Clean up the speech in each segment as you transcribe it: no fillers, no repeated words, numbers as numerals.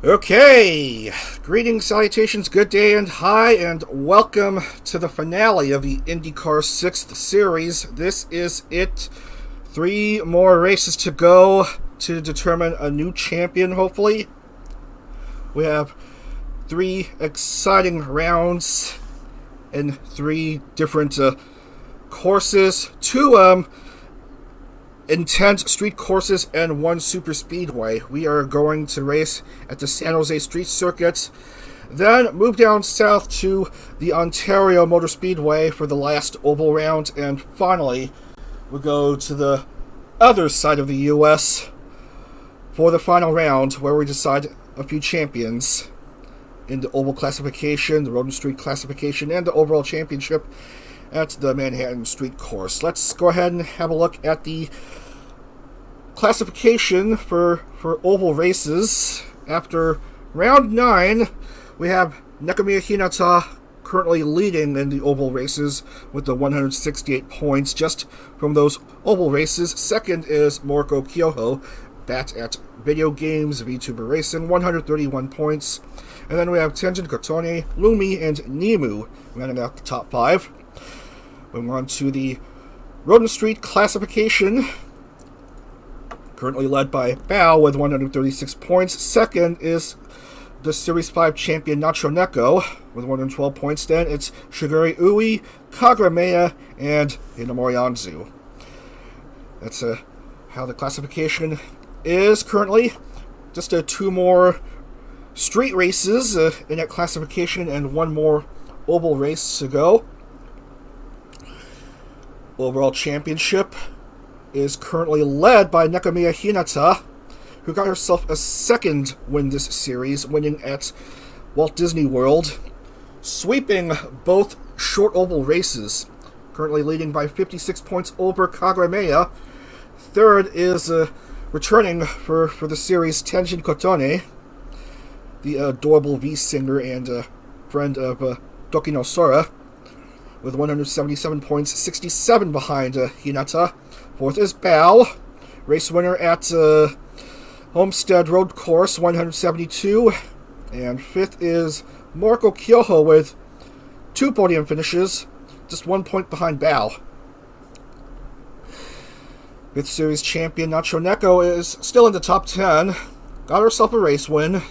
Okay, greetings, salutations, good day, and hi, and welcome to the finale of the IndyCar 6th Series. This is it. 3 more races to go to determine a new champion, hopefully. We have 3 exciting rounds in 3 different courses. 2 intense street courses and 1 super speedway. We are going to race at the San Jose Street Circuit, then move down south to the Ontario Motor Speedway for the last oval round, and finally we'll go to the other side of the US for the final round, where we decide a few champions in the oval classification, the road and street classification, and the overall championship at the Manhattan Street Course. Let's go ahead and have a look at the classification for oval races. After round 9, we have Nekomiya Hinata currently leading in the oval races with the 168 points just from those oval races. Second is Moriko Kyoho, that at video games, VTuber Racing, 131 points. And then we have Tenjin Kotone, Lumi, and Nemu rounding out the top 5. Moving on to the road and street classification, currently led by Bao with 136 points. Second is the Series 5 champion Nacho Neko with 112 points. Then it's Shigeri Ui, Kagura Mea, and Hinomori Anzu. That's how the classification is currently. Just 2 more street races in that classification and 1 more oval race to go. Overall championship is currently led by Nekomiya Hinata, who got herself a 2nd win this series, winning at Walt Disney World, sweeping both short oval races, currently leading by 56 points over Kagura Mea. Third is returning for the series Tenjin Kotone, the adorable V-singer and friend of Dokino Sora, with 177 points, 67 behind Hinata. Fourth is Bao, race winner at Homestead Road Course, 172. And fifth is Moriko Kyoho with 2 podium finishes, just 1 point behind Bao. Fifth series champion Nacho Neko is still in the top 10, got herself a race win,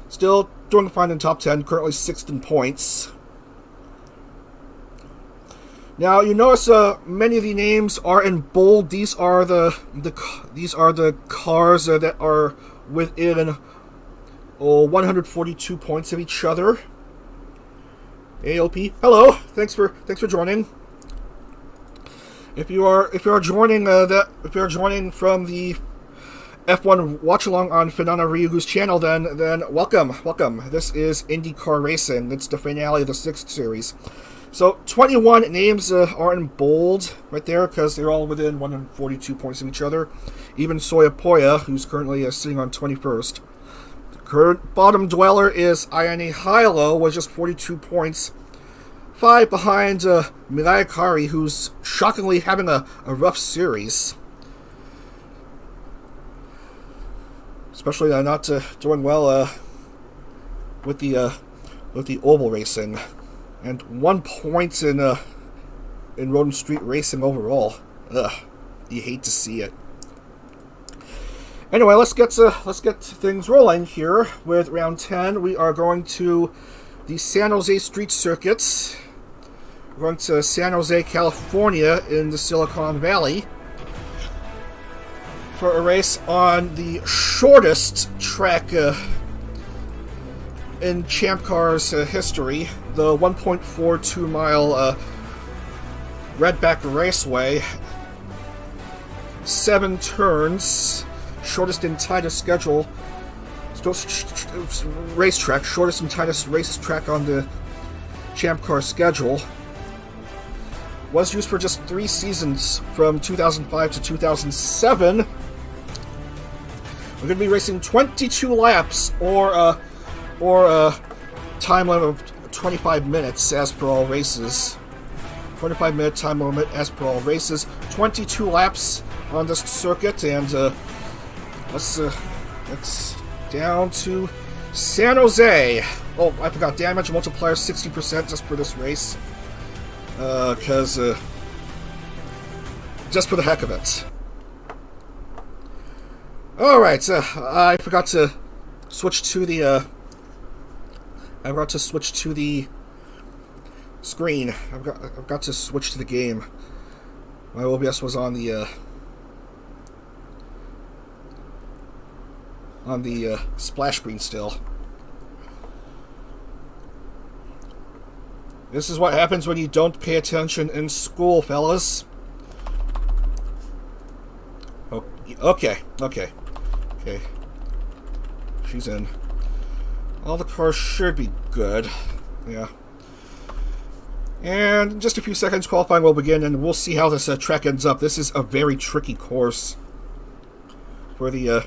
still doing fine in top 10, currently 6th in points. Now you notice many of the names are in bold. These are the cars that are within 142 points of each other. AOP, hello. Thanks for joining. If you are joining from the F1 watch along on Finana Ryugu's channel, then welcome. This is IndyCar Racing. It's the finale of the 6th series. So 21 names are in bold right there because they're all within 142 points of each other. Even Soyapoya, who's currently sitting on 21st. The current bottom dweller is Ayane Hilo with just 42 points. 5 behind Mirai Kari, who's shockingly having a rough series. Especially not doing well with the oval racing. And 1 point in road and street racing overall. Ugh, you hate to see it. Anyway, let's get things rolling here with round 10. We are going to the San Jose Street Circuit. We're going to San Jose, California, in the Silicon Valley for a race on the shortest track in Champ Car's history, the 1.42 mile Redback Raceway. 7 turns, shortest and tightest schedule. Racetrack, shortest and tightest racetrack on the Champ Car schedule. Was used for just 3 seasons from 2005 to 2007. We're going to be racing 22 laps or a time limit of 25 minutes as per all races. 25-minute time limit as per all races. 22 laps on this circuit, and let's down to San Jose. Oh, I forgot, damage multiplier 60% just for this race. Because, just for the heck of it. Alright, I forgot to switch to the, screen. I've got to switch to the game. My OBS was on the splash screen still. This is what happens when you don't pay attention in school, fellas. Oh, okay. She's in. All the cars should be good. Yeah. And in just a few seconds, qualifying will begin, and we'll see how this track ends up. This is a very tricky course for the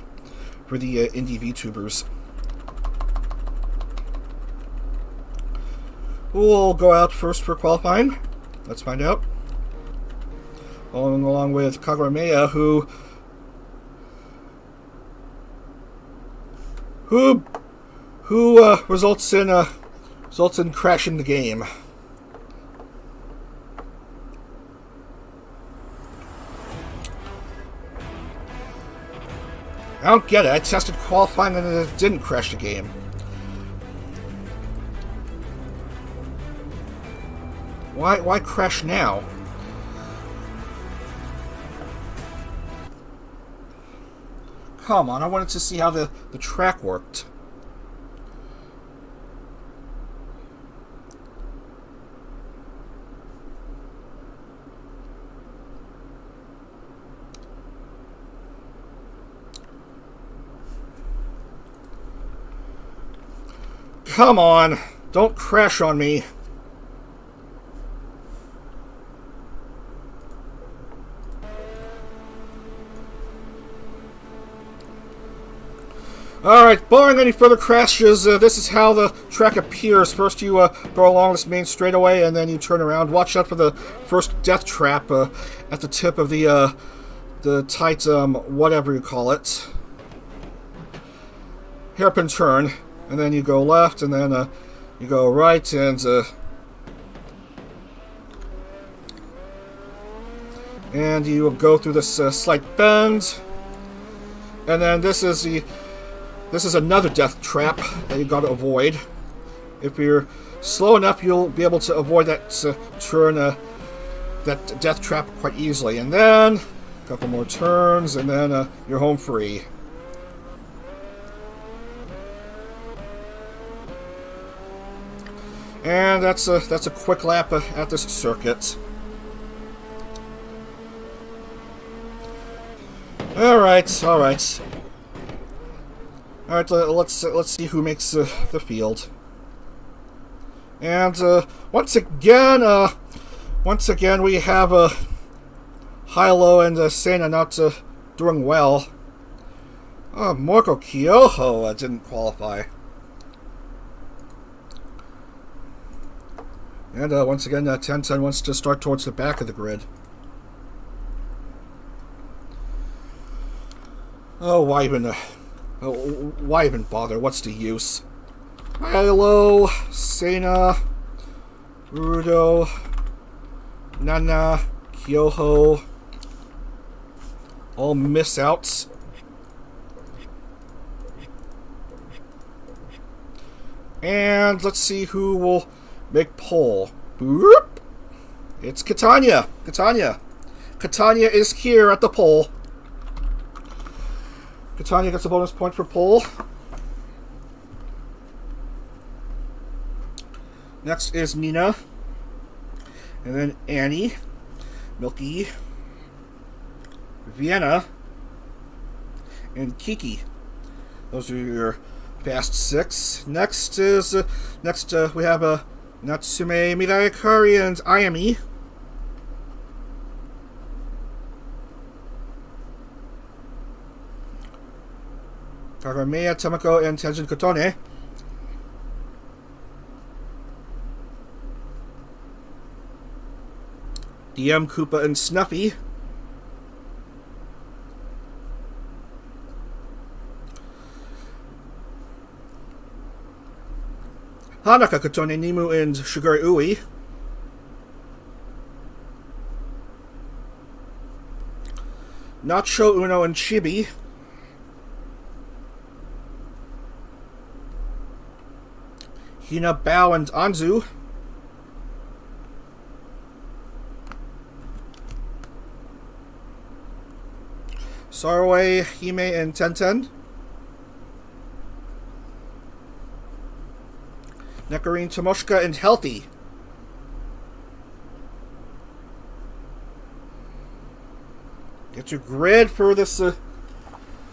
Indy vTubers. Who will go out first for qualifying? Let's find out. Following along with Kagura Mea, who results in crashing the game. I don't get it. I tested qualifying and it didn't crash the game. Why crash now? Come on, I wanted to see how the track worked. Come on, don't crash on me. Alright, barring any further crashes, this is how the track appears. First you go along this main straightaway, and then you turn around. Watch out for the first death trap at the tip of the tight, whatever you call it. Hairpin turn. And then you go left, and then you go right, and you go through this slight bend. And then this is another death trap that you got to avoid. If you're slow enough, you'll be able to avoid that turn, that death trap quite easily. And then a couple more turns, and then you're home free. And that's a quick lap at this circuit. All right. Let's see who makes the field. And once again we have Hilo and Sena not doing well. Marco Kyoho didn't qualify. And once again, 1010 wants to start towards the back of the grid. Oh, why even bother? What's the use? Hilo, Sena, Rudo, Nana, Kyoho, all miss outs. And let's see who will make pole. Boop. It's Catania. Catania is here at the pole. Catania gets a bonus point for pole. Next is Mina. And then Annie. Milky. Vienna. And Kiki. Those are your fast six. Next we have Natsume Midayakari and Ayami. Kagura Mea, Tamako, and Tenjin Kotone. DM, Koopa, and Snuffy. Hanaka Kotone, Nimu, and Shigure Ui. Nacho, Uno, and Chibi. Hina, Bao, and Anzu. Sarway, Hime, and Tenten. Nekarine, Tomoshika, and Healthy. Get your grid for this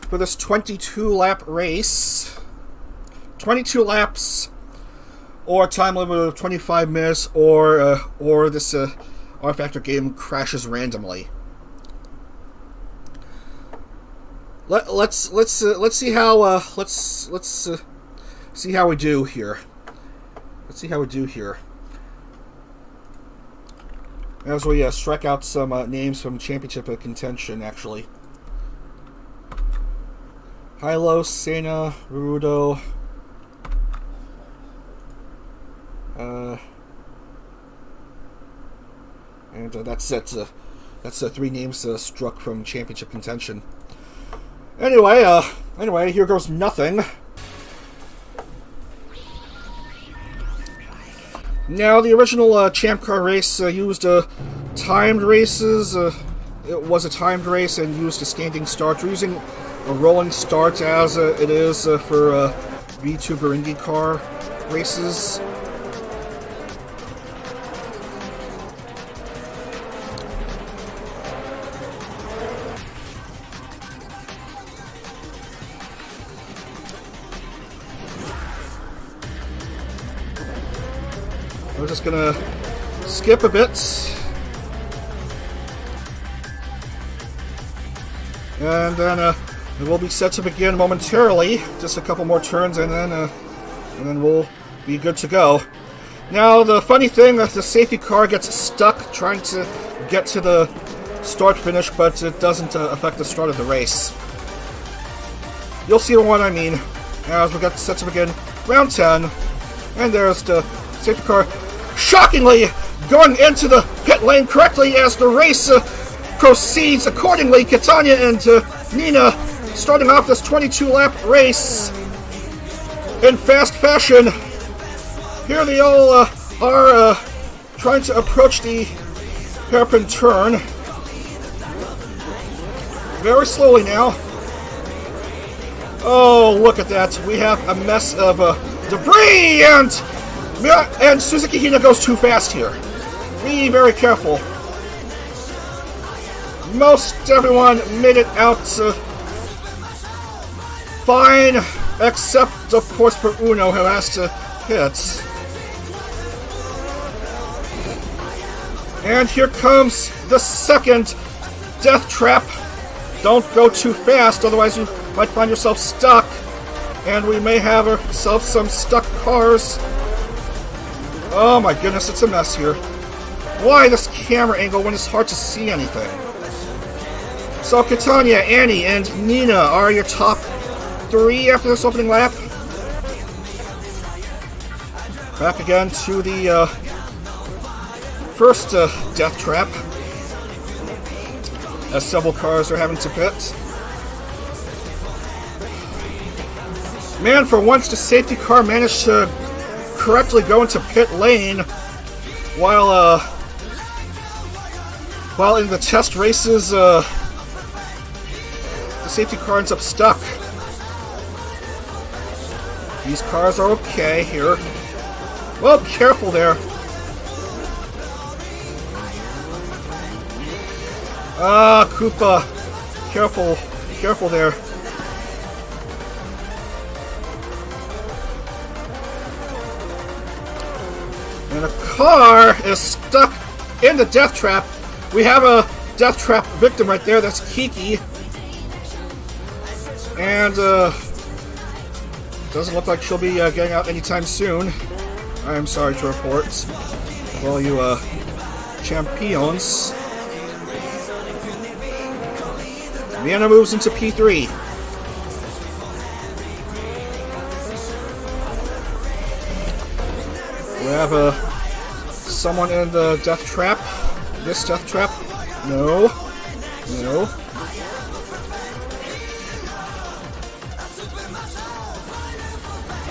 22-lap race. 22 laps, or a time limit of 25 minutes, or this rFactor game crashes randomly. Let's see how see how we do here. Let's see how we do here. As we strike out some names from championship contention, actually. Hilo, Sena, Rudo. And that's it. That's 3 names struck from championship contention. Anyway, here goes nothing. Now, the original Champ Car race used timed races. It was a timed race and used a standing start. We're using a rolling start as it is for vTuber IndyCar races. We're just gonna skip a bit, and then we'll be set to begin momentarily. Just a couple more turns, and then we'll be good to go. Now, the funny thing is the safety car gets stuck trying to get to the start-finish, but it doesn't affect the start of the race. You'll see what I mean as we get set to begin round 10, and there's the safety car shockingly going into the pit lane correctly as the race proceeds accordingly. Katanya and Nina starting off this 22-lap race in fast fashion. Here they all are trying to approach the hairpin turn. Very slowly now. Oh, look at that. We have a mess of debris, and Suzuki Hina goes too fast here. Be very careful. Most everyone made it out fine, except, of course, for Uno, who has to hit. And here comes the second death trap. Don't go too fast, otherwise you might find yourself stuck. And we may have ourselves some stuck cars. Oh my goodness, it's a mess here. Why this camera angle when it's hard to see anything? So Katanya, Annie, and Nina are your top 3 after this opening lap. Back again to the first death trap, as several cars are having to pit. Man, for once the safety car managed to correctly go into pit lane while in the test races the safety car ends up stuck. These cars are okay here. Well, careful there. Koopa. Careful there. And a car is stuck in the death trap. We have a death trap victim right there. That's Kiki. And doesn't look like she'll be getting out anytime soon. I am sorry to report. Well, you champions. Vienna moves into P3. have someone in the death trap. This death trap. No. No.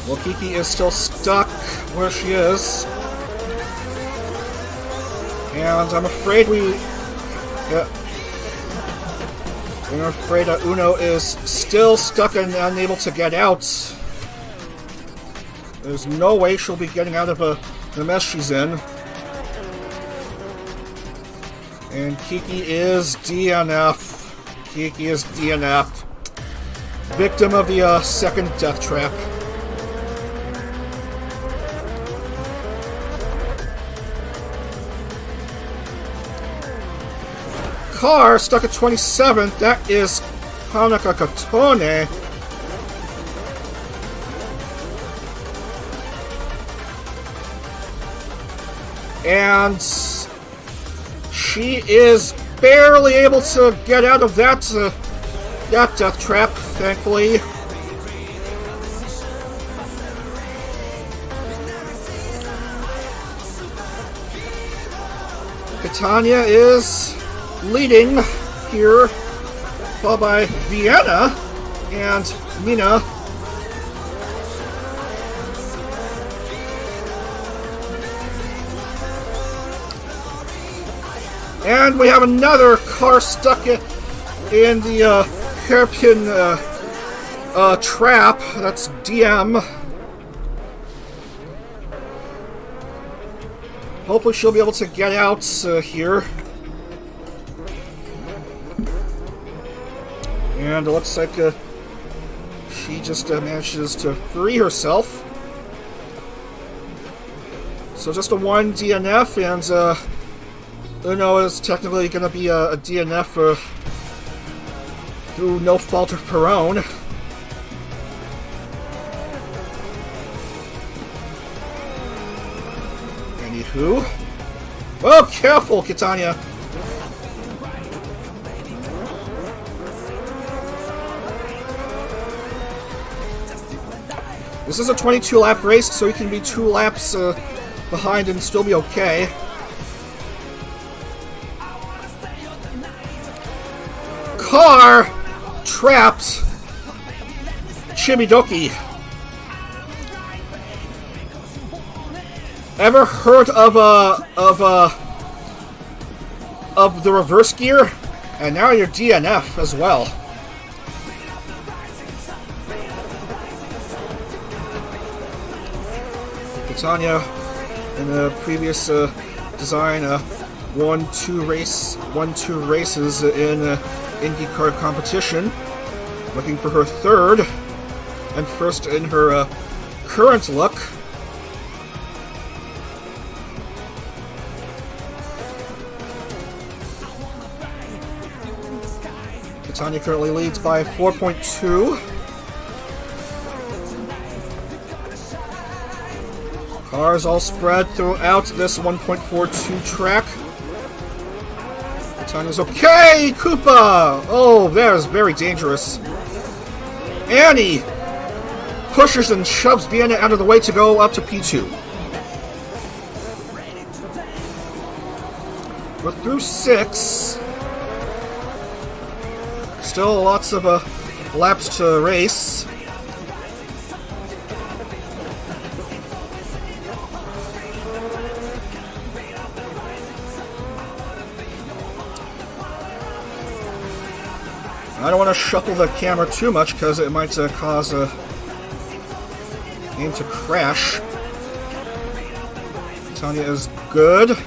Well, Kiki is still stuck where she is. And I'm afraid Uno is still stuck and unable to get out. There's no way she'll be getting out of the mess she's in. And Kiki is DNF. Kiki is DNF. Victim of the second death trap. Car stuck at 27th. That is Tenjin Kotone. And she is barely able to get out of that death trap, thankfully. Catania is leading here, followed by Vienna and Mina. And we have another car stuck in the hairpin trap. That's DM. Hopefully she'll be able to get out here. And it looks like she just manages to free herself. So just a 1 DNF, and Uno is technically going to be a DNF through no fault of her own. Anywho. Oh, careful, Catania! This is a 22-lap race, so you can be 2 laps behind and still be okay. Car trapped Chimidoki. Ever heard of the reverse gear? And now you're DNF as well. Catania in the previous design won 2 races in IndyCar competition, looking for her 3rd and 1st in her current look. Catania currently leads by 4.2. Cars all spread throughout this 1.42 track. Catania's okay! Koopa! Oh, that is very dangerous. Annie pushes and shoves Vienna out of the way to go up to P2. We're through 6. Still lots of laps to race. I don't want to shuffle the camera too much because it might cause a game to crash. Tanya is good.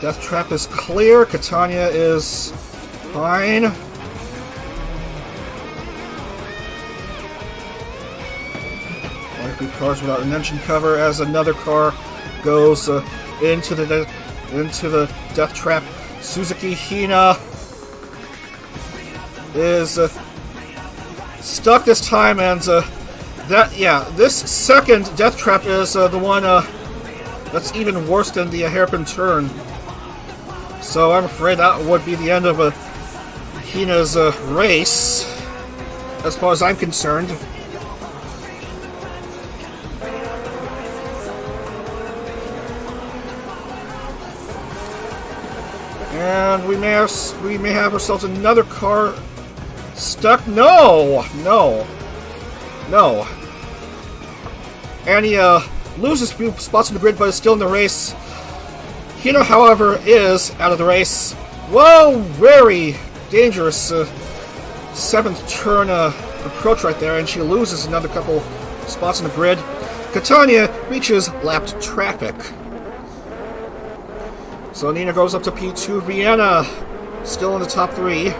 Death Trap is clear. Catania is fine. Cars without an engine cover as another car goes into the death trap. Suzuki Hina is stuck this time, and this second death trap is the one that's even worse than the hairpin turn. So I'm afraid that would be the end of Hina's race, as far as I'm concerned. And we may have ourselves another car stuck. No. And he loses a few spots in the grid, but is still in the race. Hina, however, is out of the race. Whoa, very dangerous 7th turn approach right there, and she loses another couple spots in the grid. Kotone reaches lapped traffic. So Nina goes up to P2. Vienna still in the top 3.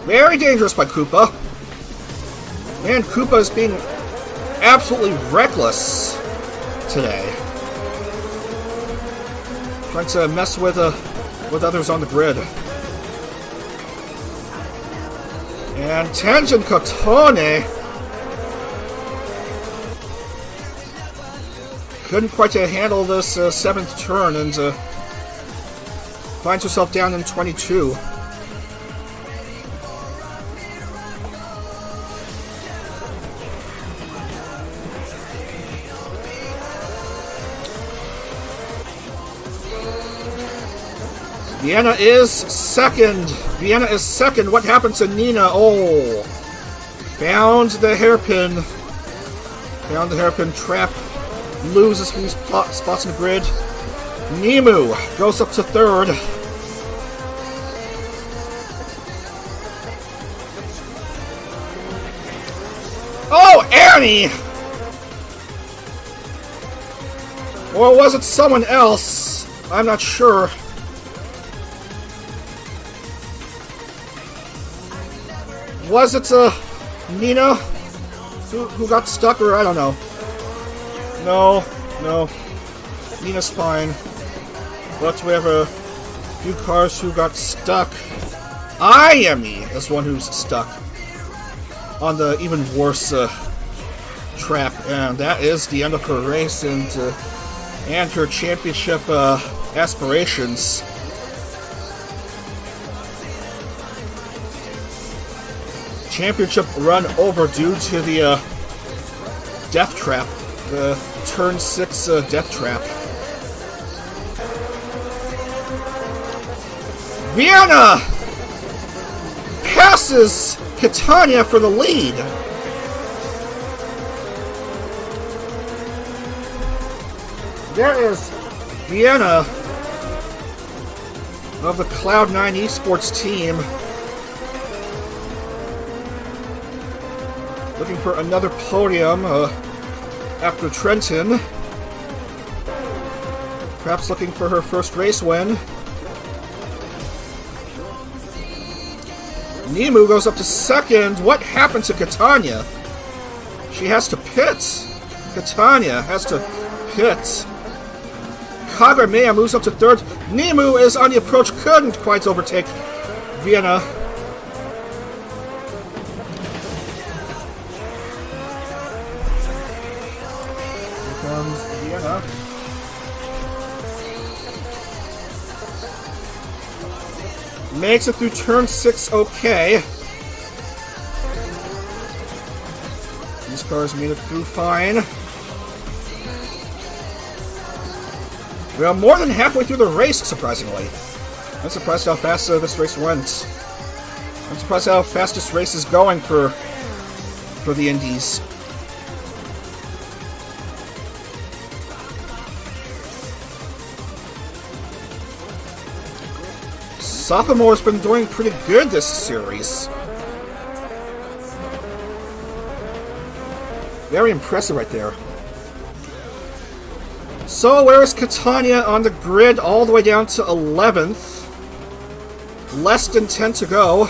Very dangerous by Koopa. Man, Koopa is being absolutely reckless today. Trying to mess with others on the grid. And Tenjin Kotone couldn't quite handle this 7th turn and finds herself down in 22. Vienna is second. What happened to Nina? Oh. Found the hairpin trap. Loses a few spots in the grid. Nemu goes up to 3rd. Oh, Annie! Or was it someone else? I'm not sure. Was it Nina who got stuck, or I don't know. No. Nina's fine. But we have a few cars who got stuck. Ayami is one who's stuck on the even worse trap, and that is the end of her race and her championship aspirations. Championship run over due to the death trap, the turn 6 death trap. Vienna passes Catania for the lead. There is Vienna of the Cloud9 Esports team, looking for another podium after Trenton. Perhaps looking for her first race win. Nemu goes up to 2nd. What happened to Catania? She has to pit. Catania has to pit. Kagura Mea moves up to 3rd. Nemu is on the approach. Couldn't quite overtake Vienna. Vienna. Makes it through turn 6 okay. These cars made it through fine. We are more than halfway through the race, surprisingly. I'm surprised how fast this race went. I'm surprised how fast this race is going for the Indies. Sophomore's been doing pretty good this series. Very impressive right there. So where is Catania on the grid all the way down to 11th? Less than 10 to go.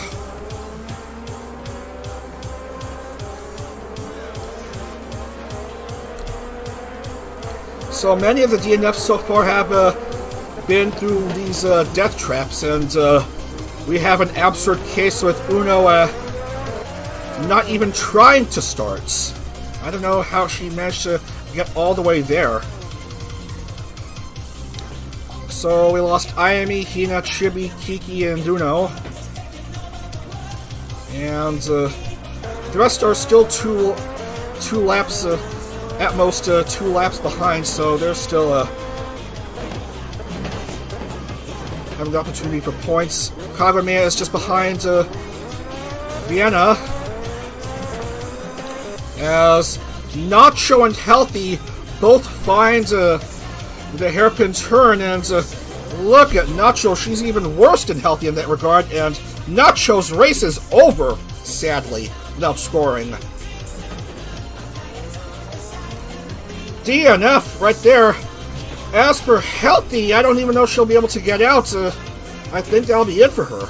So many of the DNFs so far have been through these death traps, and we have an absurd case with Uno not even trying to start. I don't know how she managed to get all the way there. So we lost Ayami, Hina, Chibi, Kiki, and Uno. And the rest are still two laps, at most 2 laps behind, so they're still having the opportunity for points. Kagura Mea is just behind Vienna, as Nacho and Healthy both find the hairpin turn, and look at Nacho, she's even worse than Healthy in that regard, and Nacho's race is over, sadly, without scoring. DNF right there. As for Healthy, I don't even know if she'll be able to get out. I think that'll be it for her.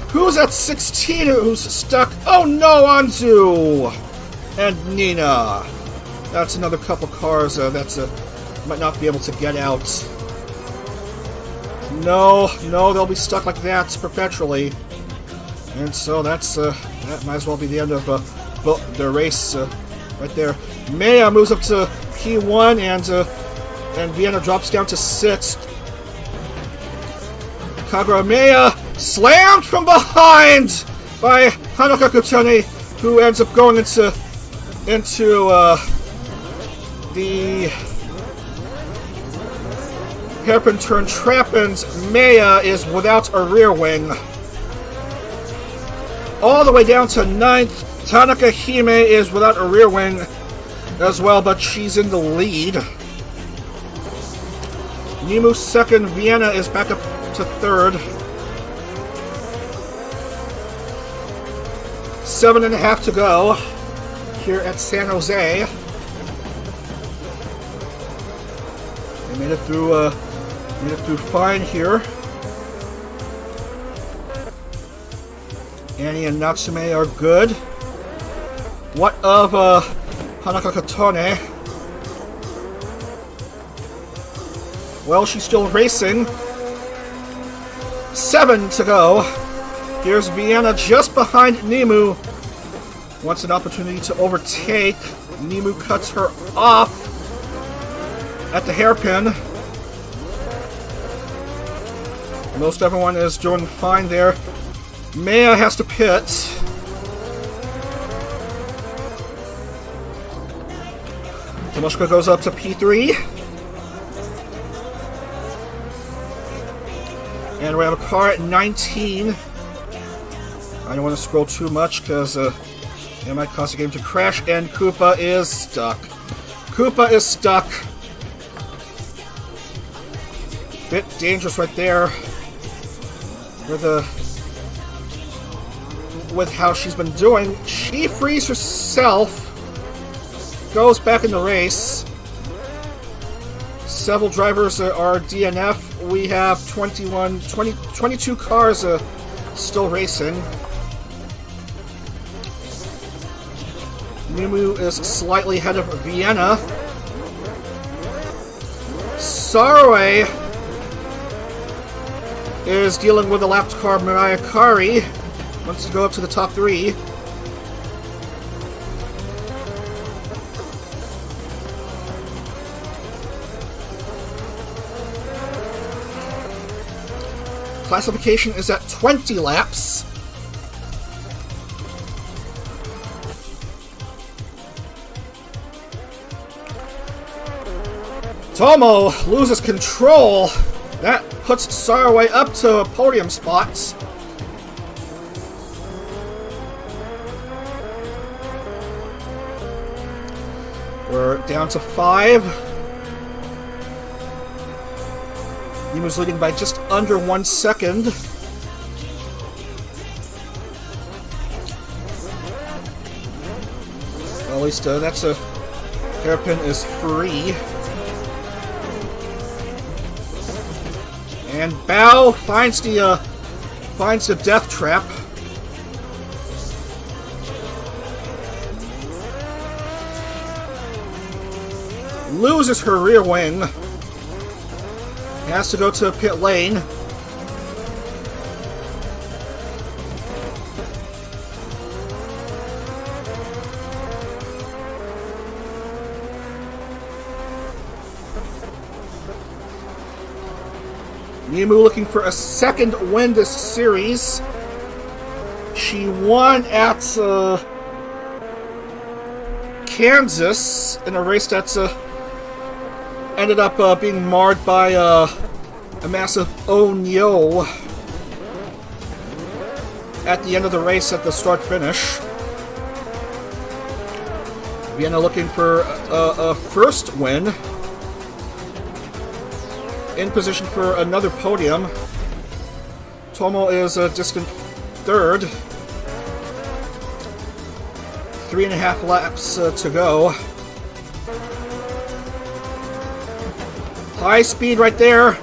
Who's at 16 who's stuck? Oh no, Anzu! And Nina. That's another couple cars might not be able to get out. No, they'll be stuck like that perpetually. And so that might as well be the end of the race right there. Mea moves up to P1, and Vienna drops down to 6th. Kagura Mea slammed from behind by Hinata Kotone, who ends up going into the hairpin turn trap, and Mea is without a rear wing. All the way down to 9th. Tanaka Hime is without a rear wing as well, but she's in the lead. Nimu 2nd, Vienna is back up to 3rd. 7.5 to go here at San Jose. They made it through fine here. Annie and Natsume are good. What of Hinata Kotone? Well, she's still racing. 7 to go. Here's Vienna just behind Nimu. Wants an opportunity to overtake. Nimu cuts her off at the hairpin. Most everyone is doing fine there. Mea has to pit. Tomoshika goes up to P3. And we have a car at 19. I don't want to scroll too much because it might cause the game to crash. And Koopa is stuck. Koopa is stuck. Bit dangerous right there. With how she's been doing. She frees herself. Goes back in the race. Several drivers are DNF. We have 22 cars still racing. Nimu is slightly ahead of Vienna. Sarwe is dealing with a lapped car, Mariah Kari. Wants to go up to the top 3. Classification is at 20 laps. Tomo loses control. That puts Sarway up to podium spots. We're down to 5. Nimu's leading by just under 1 second. Well, at least that's a hairpin is free. And Bao finds the death trap. Loses her rear wing. Has to go to pit lane. Nimu looking for a second win this series. She won at Kansas in a race that ended up being marred by a massive oh no at the end of the race at the start-finish. Vienna looking for a first win. In position for another podium. Tomo is a distant third. 3.5 laps to go. High speed right there.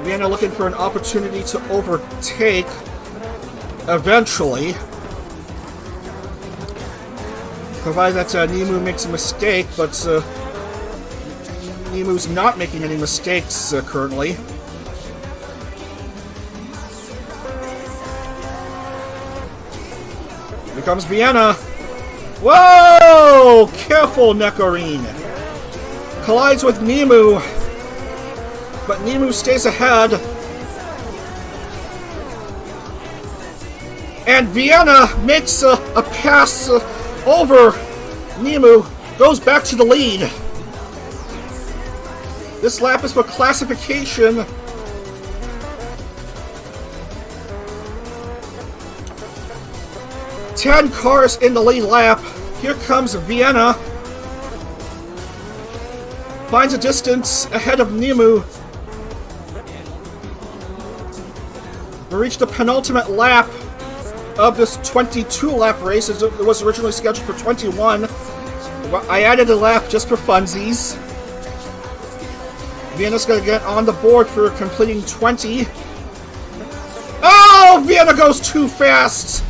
Vienna looking for an opportunity to overtake eventually. Provided that Nimu makes a mistake, but Nimu's not making any mistakes currently. Here comes Vienna. Whoa! Careful, Nekorin. Collides with Nimu, but Nimu stays ahead. And Vienna makes a pass over Nimu, goes back to the lead. This lap is for classification. Ten cars in the lead lap. Here comes Vienna. Finds a distance ahead of Nimu. We reached the penultimate lap of this 22-lap race. It was originally scheduled for 21. I added a lap just for funsies. Vienna's going to get on the board for completing 20. Oh! Vienna goes too fast!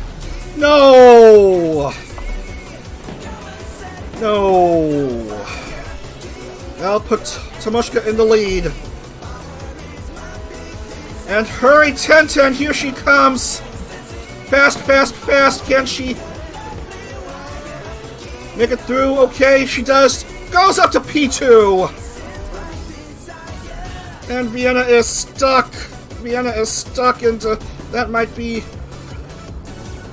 No! No! That'll put Tomoshka in the lead. And hurry, Tenten, here she comes! Fast, fast, fast. Can she make it through? Okay, she does. Goes up to P2. And Vienna is stuck. Vienna is stuck, and that might be...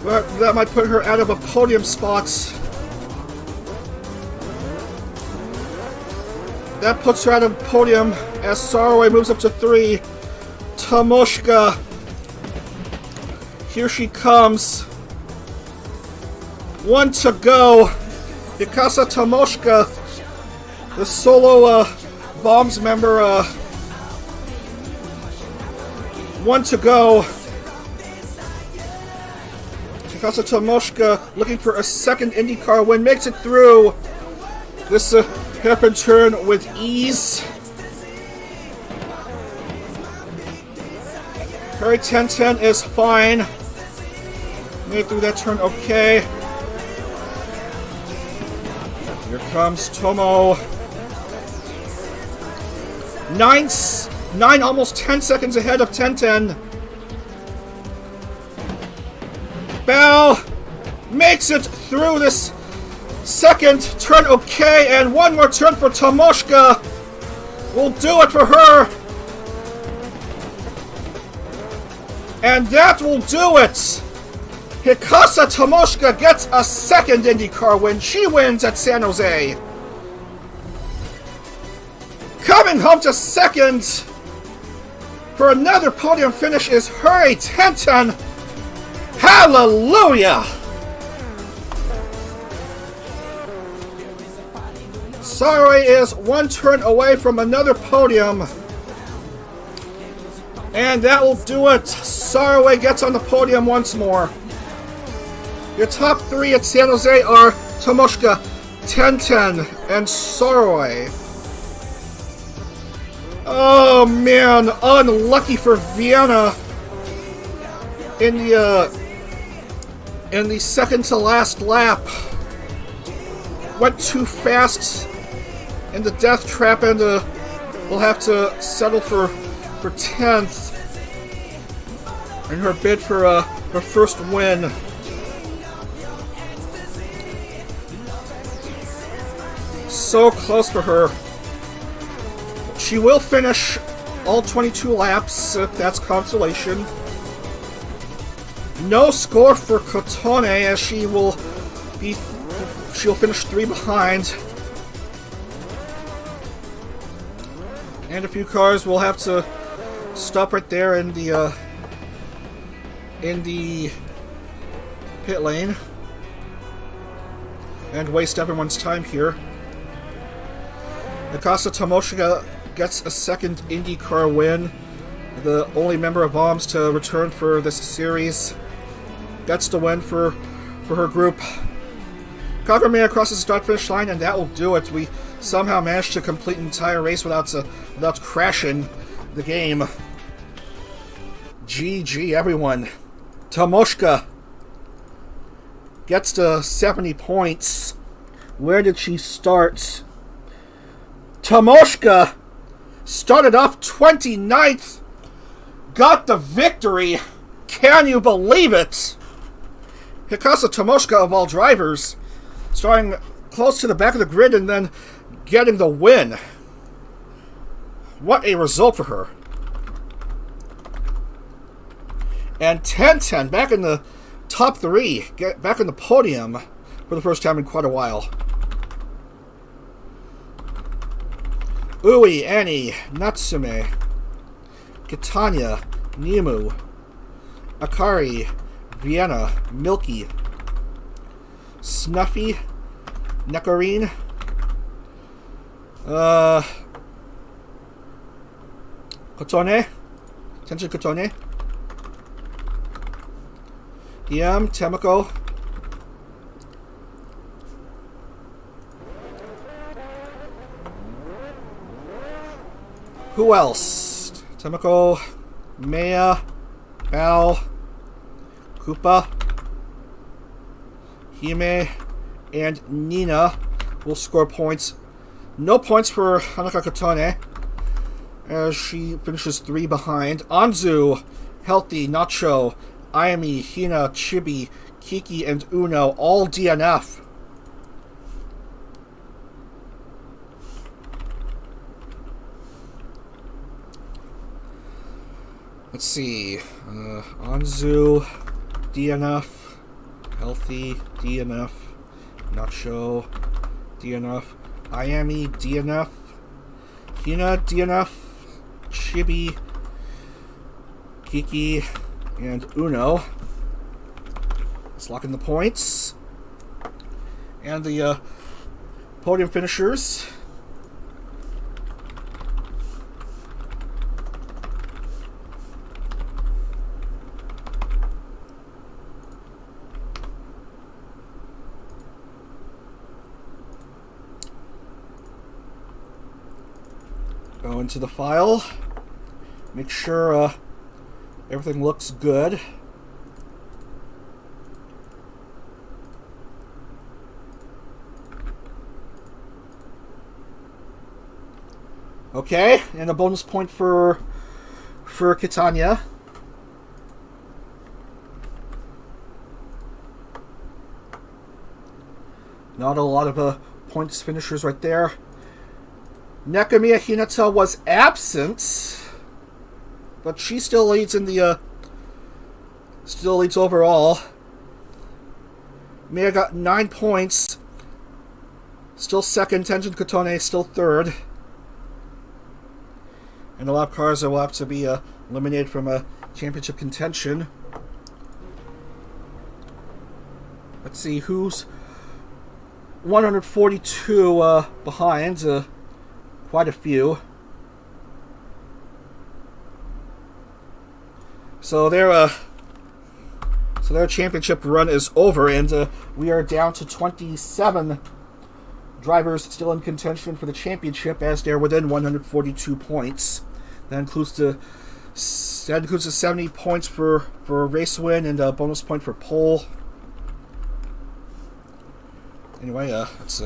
that might put her out of a podium spot. That puts her out of podium as Sarway moves up to 3. Tomoshka. Here she comes. 1 to go. Mikasa Tomoshka, the solo Bombs member, 1 to go. Mikasa Tomoshka looking for a second IndyCar win. Makes it through this hairpin turn with ease. Harry 1010 is fine. Made through that turn okay. Here comes Tomo. 9, almost 10 seconds ahead of 1010. Bell makes it through this second turn okay, and one more turn for Tomoshka. Will do it for her. And that will do it. Hikasa Tomoshka gets a second IndyCar win. She wins at San Jose. Coming home to second for another podium finish is Hurry Tenten. Hallelujah! Sarway is 1 turn away from another podium. And that will do it. Sarway gets on the podium once more. Your top 3 at San Jose are Tomoshka, Tenten, and Sarway. Oh man, unlucky for Vienna in the second to last lap. Went too fast in the death trap, and will have to settle for 10th in her bid for her first win. So close for her. She will finish all 22 laps, if that's consolation. No score for Kotone, as she'll finish 3 behind. And a few cars will have to stop right there in the pit lane and waste everyone's time here. Mikasa Tomoshika gets a second IndyCar win, the only member of Bombs to return for this series. Gets the win for her group. Kagura Mea crosses the start-finish line, and that will do it. We somehow managed to complete an entire race without crashing the game. GG, everyone. Tomoshika gets to 70 points. Where did she start? Tomoshika started off 29th. Got the victory. Can you believe it? Mikasa Tomoshika, of all drivers, starting close to the back of the grid and then getting the win. What a result for her. And Tenjin back in the top 3, get back in the podium for the first time in quite a while. Ui, Annie, Natsume, Kitanya, Nimu, Akari, Vienna, Milky, Snuffy, Nekorin, Kotone, Tenjin Kotone, Temako, who else? Temako, Mea, Bao, Koopa, Hime, and Nina will score points. No points for Hanaka Kotone, as she finishes 3 behind. Anzu, Healthy, Nacho, Ayami, Hina, Chibi, Kiki, and Uno, all DNF. Let's see. Anzu, DNF. Healthy, DNF. Nacho, DNF. Ayami, DNF. Hina, DNF. Chibi, Kiki, and Uno. Let's lock in the points. And the podium finishers. Go into the file. Make sure everything looks good. Okay, and a bonus point for Kitanya. Not a lot of points finishers right there. Nekomiya Hinata was absent, but she still leads in the still leads overall. Mea got 9 points. Still second. Tenjin Kotone still third. And a lot of cars will have to be eliminated from a championship contention. Let's see who's 142 behind. Quite a few. So their championship run is over, and we are down to 27 drivers still in contention for the championship, as they're within 142 points. That includes the 70 points for a race win and a bonus point for pole. Anyway, let's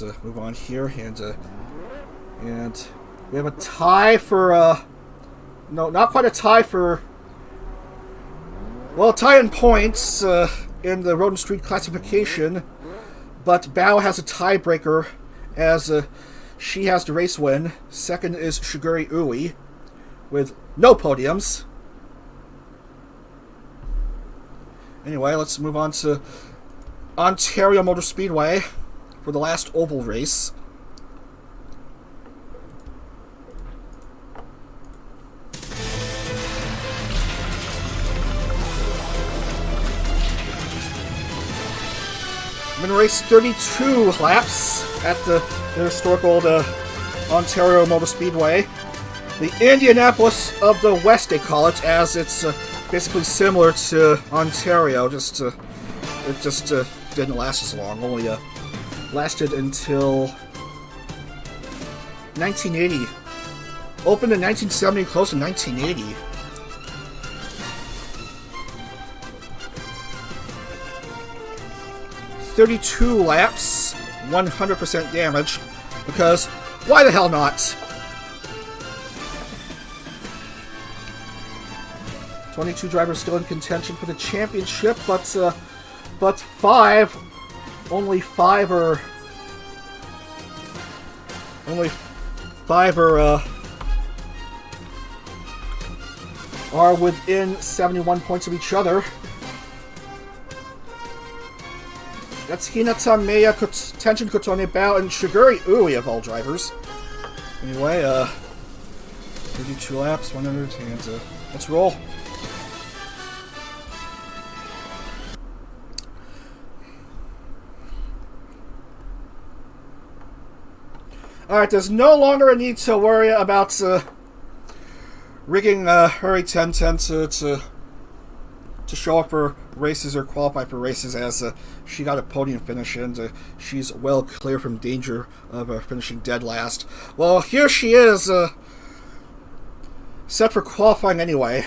let's move on here, and we have a tie for no, not quite a tie for, well, a tie in points in the Road and Street classification, but Bao has a tiebreaker as she has the race win. Second is Shiguri Ui with no podiums. Anyway, let's move on to Ontario Motor Speedway for the last oval race. I'm going to race 32 laps at the historic old Ontario Motor Speedway. The Indianapolis of the West, they call it, as it's basically similar to Ontario. It just didn't last as long. Only lasted until 1980. Opened in 1970, closed in 1980. "32 laps, 100% damage, because why the hell not?" 22 drivers still in contention for the championship, but only five are within 71 points of each other. That's Hinata, Mea, Tenjin Kotone, Bao, and Shiguri Ui of all drivers. Anyway, 32 laps, 100, and let's roll. Alright, there's no longer a need to worry about rigging Hurry 1010 to show up for races or qualify for races, as she got a podium finish and she's well clear from danger of finishing dead last. Well, here she is, set for qualifying anyway.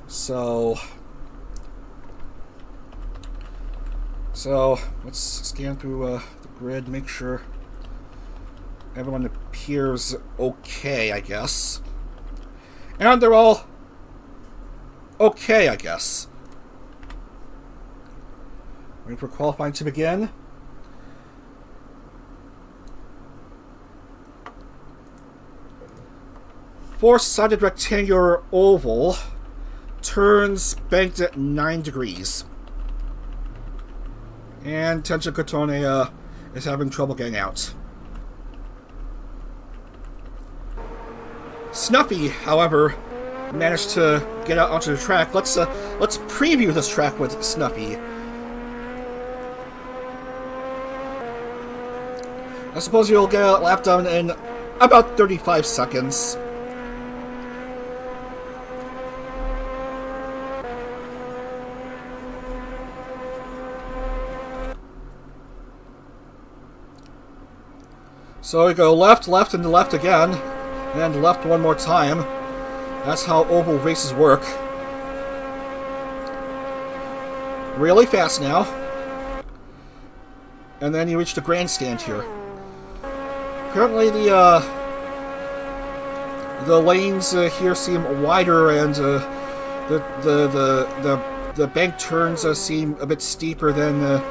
So let's scan through the grid, make sure everyone appears okay, I guess. And they're all okay, I guess. Waiting for qualifying to begin. Four-sided rectangular oval. Turns banked at 9 degrees. And Tenjin Kotone is having trouble getting out. Snuffy, however, managed to get out onto the track. Let's preview this track with Snuffy. I suppose you'll get a lap done in about 35 seconds. So we go left, left, and left again. And left one more time. That's how oval races work. Really fast now. And then you reach the grandstand here. Currently the lanes here seem wider, and the bank turns seem a bit steeper than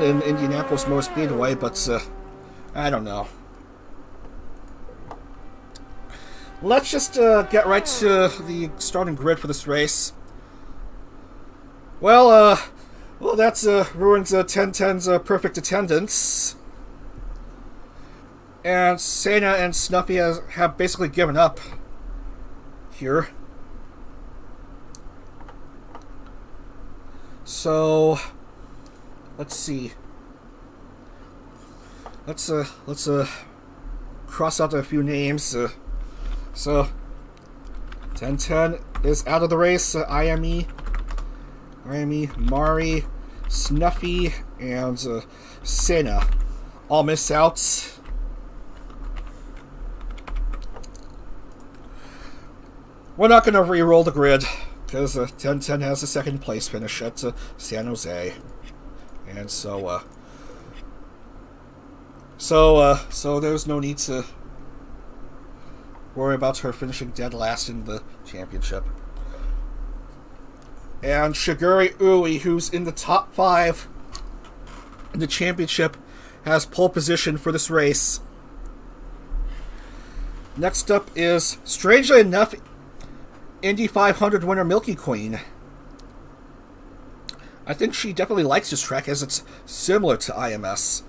in Indianapolis Motor Speedway, but I don't know. Let's just get right to the starting grid for this race. Well, that's ruins 1010's perfect attendance. And Sena and Snuffy have basically given up here. So, let's see. Let's cross out a few names. So, 1010 is out of the race. Ayami, Mari, Snuffy, and Sena all miss out. We're not going to re-roll the grid, because 1010 has a second place finish at San Jose. And so So there's no need to worry about her finishing dead last in the championship. And Shigure Ui, who's in the top 5 in the championship, has pole position for this race. Next up is, strangely enough, Indy 500 winner Milky Queen. I think she definitely likes this track as it's similar to IMS.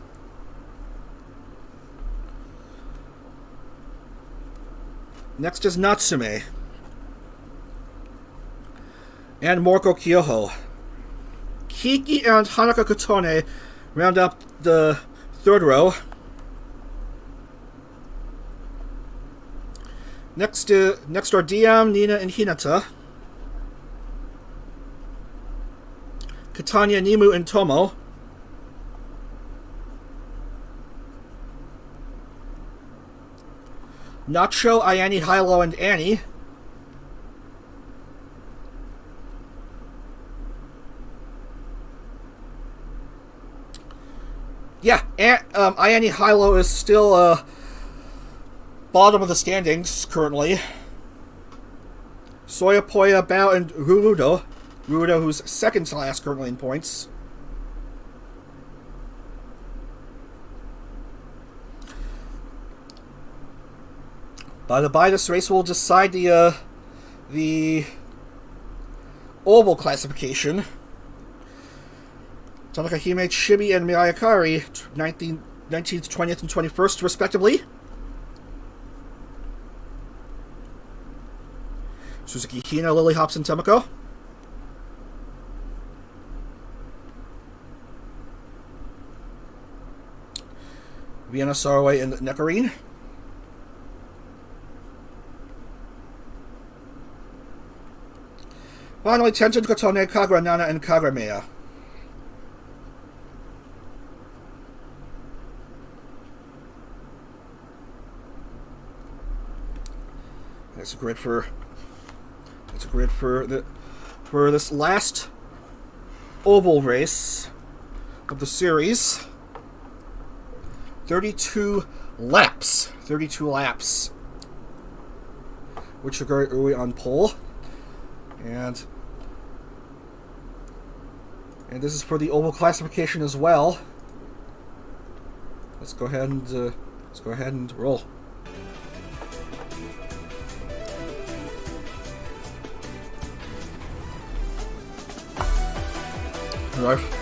Next is Natsume. And Moriko Kyoho. Kiki and Hanaka Kotone round up the third row. Next are Diem, Nina, and Hinata. Katanya, Nimu, and Tomo. Nacho, Ayani, Hilo, and Annie. Yeah, Ayani Hilo is still bottom of the standings currently. Soyapoya, Bao, and Rurudo. Rurudo, who's second to last currently in points. By the by, this race will decide the oval classification. Tanaka Hime, Chibi, and Miyakari, 19th, 20th, and 21st, respectively. Suzuki Hina, Lily Hobson, Temako. Vienna, Sarway, and Nekarine. Finally, Tenjin Kotone, Kagura Nana, and Kagura Mea. That's a grid for this last oval race of the series. 32 laps. 32 laps. Which are we on pole. And this is for the oval classification as well. Let's go ahead and roll.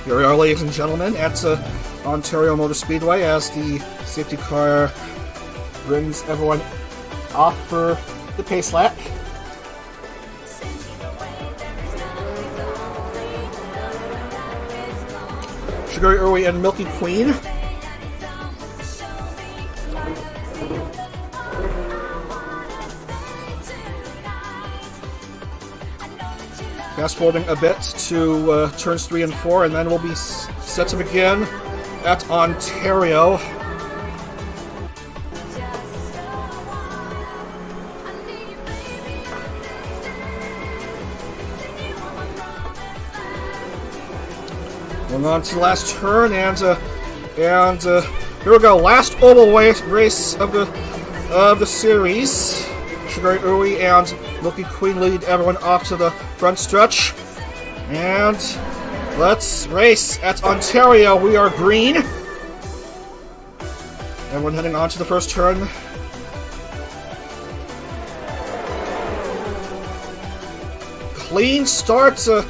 Here we are, ladies and gentlemen, at Ontario Motor Speedway as the safety car brings everyone off for the pace lap. Shigure Ui and Milky Queen. Fast forwarding a bit to turns 3 and 4, and then we'll be set to begin at Ontario. Going on to the last turn, and here we go. Last oval race of the series. Shigure Ui and Milky Queen lead everyone off to the front stretch. And let's race at Ontario. We are green. Everyone heading on to the first turn. Clean start in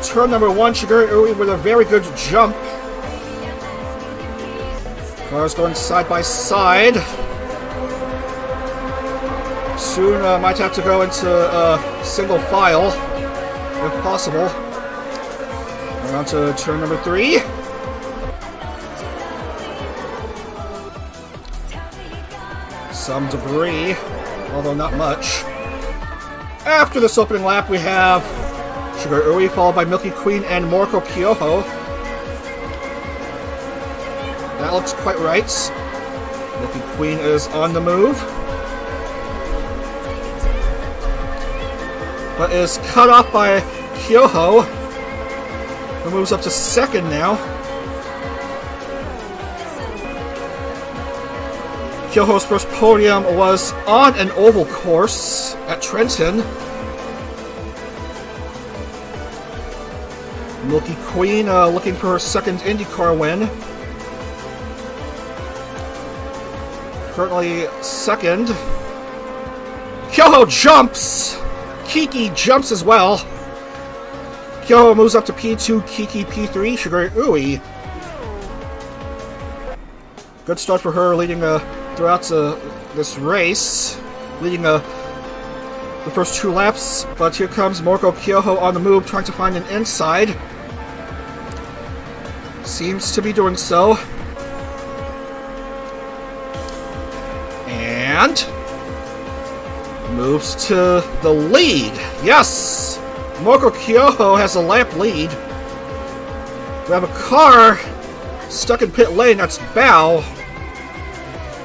turn number 1. Shigure Ui with a very good jump. Cars going side by side. Soon might have to go into single file, if possible. We're on to turn number 3. Some debris, although not much. After this opening lap, we have Shigure Ui followed by Milky Queen and Moriko Kyoho. That looks quite right. Milky Queen is on the move, but is cut off by Kyoho, who moves up to second now. Kyoho's first podium was on an oval course at Trenton. Milky Queen looking for her second IndyCar win. Currently second. Kyoho jumps! Kiki jumps as well. Kyoho moves up to P2, Kiki P3, Shigure Ui. Good start for her, leading throughout this race, leading the first 2 laps. But here comes Moriko Kyoho on the move, trying to find an inside. Seems to be doing so. And moves to the lead. Yes! Moriko Kyoho has a lap lead. We have a car stuck in pit lane. That's Bao.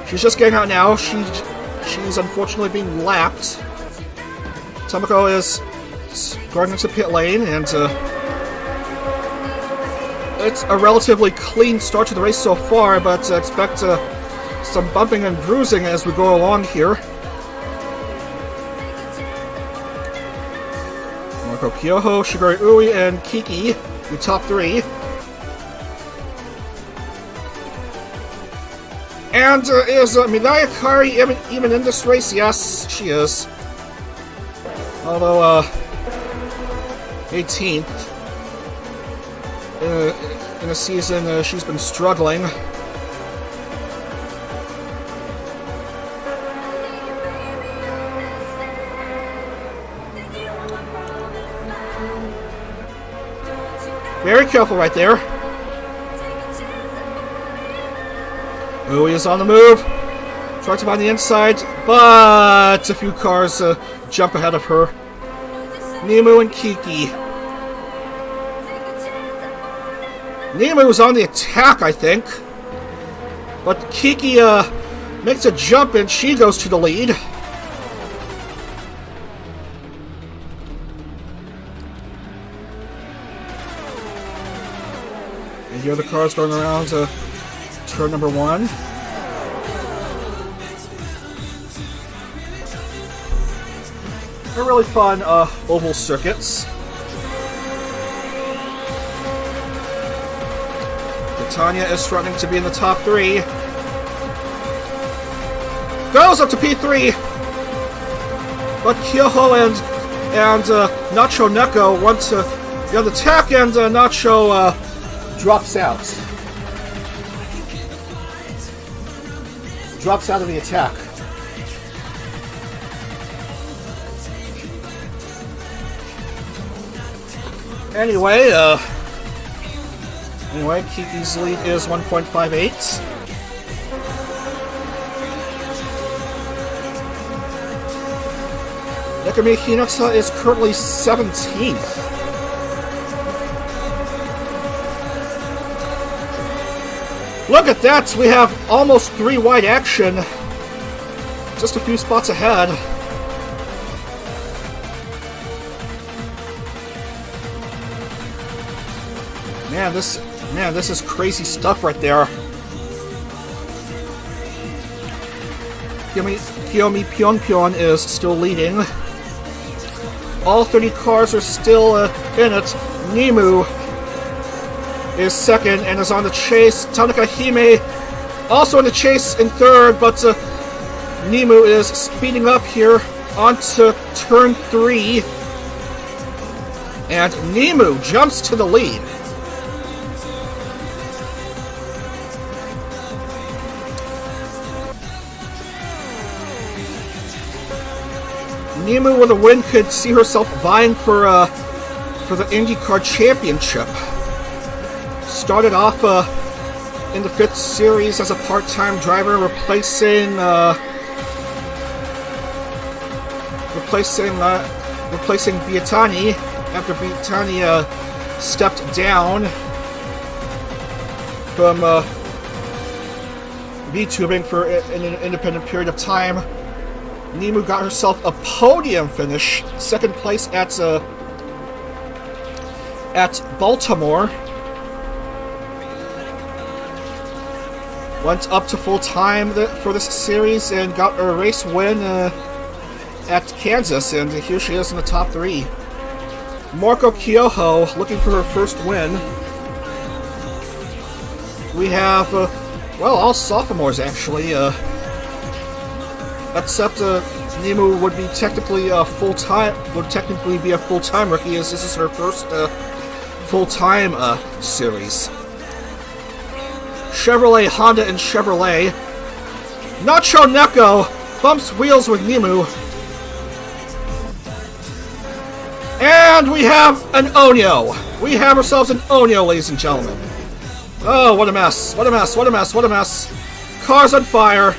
She's just getting out now. She's unfortunately being lapped. Tomoko is going into pit lane, and it's a relatively clean start to the race so far, but expect some bumping and bruising as we go along here. Moriko Kyoho, Shigure Ui, and Kiki, the top 3. And is Minaya Kari even in this race? Yes, she is. Although 18th in a season she's been struggling. Very careful right there. Ui is on the move. Trying to find the inside, but a few cars jump ahead of her. Nemu and Kiki. Nemu's on the attack, I think. But Kiki makes a jump and she goes to the lead. And here are the cars going around to turn number 1. They're really fun oval circuits. Tanya is struggling to be in the top 3. Goes up to P3. But Kyoho and Nacho Neko want to be on the attack, and Nacho drops out. Drops out of the attack. Anyway, Kiki's lead is 1.58. Nekomiya Hinata is currently 17th. Look at that! We have almost 3 wide action. Just a few spots ahead. Man, this is crazy stuff right there. Kiyomi Pyeonpyeon is still leading. All 30 cars are still in it. Nemu is second and is on the chase. Tanaka Hime also in the chase in third, but Nemu is speeding up here onto turn 3. And Nemu jumps to the lead. Nemu with a win could see herself vying for the IndyCar championship. Started off in the 5th series as a part-time driver, replacing Biatani after Biatani stepped down from vTubing for an independent period of time. Nemu got herself a podium finish, 2nd place at Baltimore. went up to full time for this series and got a race win at Kansas, and here she is in the top 3. Marco Kyoho looking for her first win. We have, well, all sophomores actually, except Nemu would be technically a full-time rookie, as this is her first full-time series. Chevrolet, Honda, and Chevrolet. Nacho Neko bumps wheels with Nemu. And we have an Onyo. We have ourselves an Onyo, ladies and gentlemen. Oh, what a mess. What a mess. What a mess. What a mess. Cars on fire.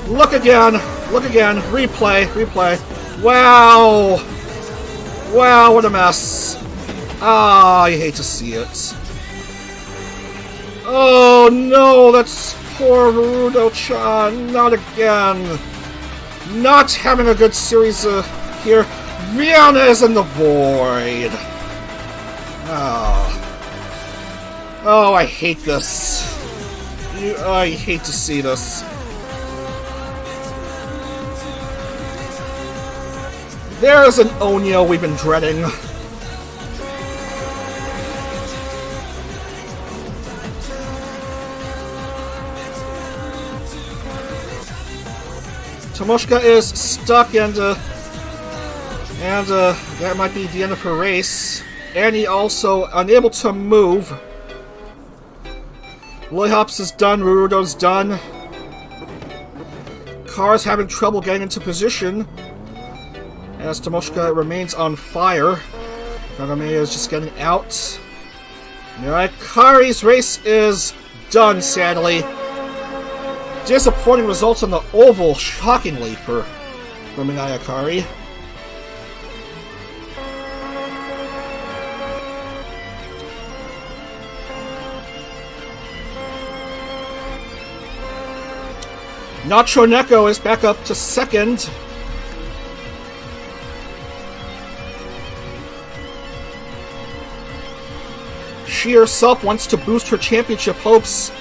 Look again. Look again. Replay. Replay. Wow. Wow, what a mess. Ah, I hate to see it. Oh, no. That's poor Rudo-chan. Not again. Not having a good series here. Vienna is in the void. Oh, I hate this. I hate to see this. There's an Onyo we've been dreading. Tomoshika is stuck, and that might be the end of her race. Annie also unable to move. Lillihops is done, Rurudo's done. Cars having trouble getting into position, as Tomoshika remains on fire. Kagura Mea is just getting out. Alright, Kari's race is done, sadly. Disappointing results on the oval, shockingly, for Minaya Kari. Nacho Neko is back up to second. She herself wants to boost her championship hopes.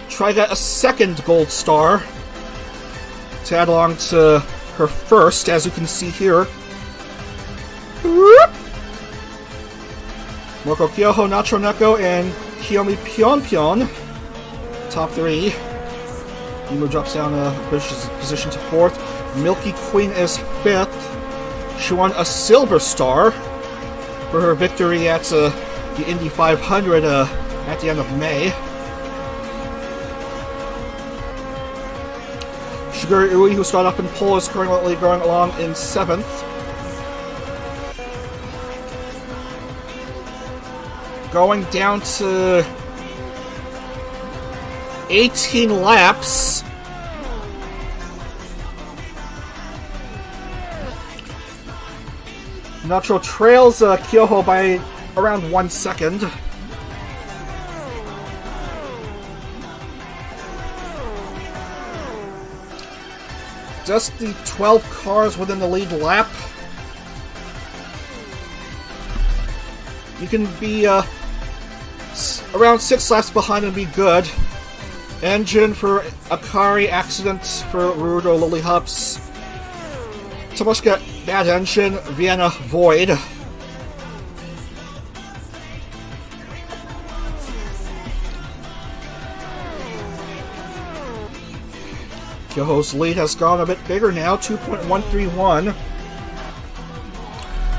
Try to get a second gold star to add along to her first, as you can see here. Marco Kyoho, Nacho Neko, and Kiyomi Pyeonpyeon. Top 3. Nemo drops down a position to 4th. Milky Queen is 5th. She won a silver star for her victory at the Indy 500 at the end of May. Shigure Ui, who started up in pole, is currently going along in 7th. Going down to 18 laps. Nacho trails Kyoho by around 1 second. Just the 12 cars within the lead lap. You can be around 6 laps behind and be good. Engine for Akari, accident for Rudo, Lillihops. Tomoshika, bad engine. Vienna, void. Kyoho's lead has gone a bit bigger now, 2.131.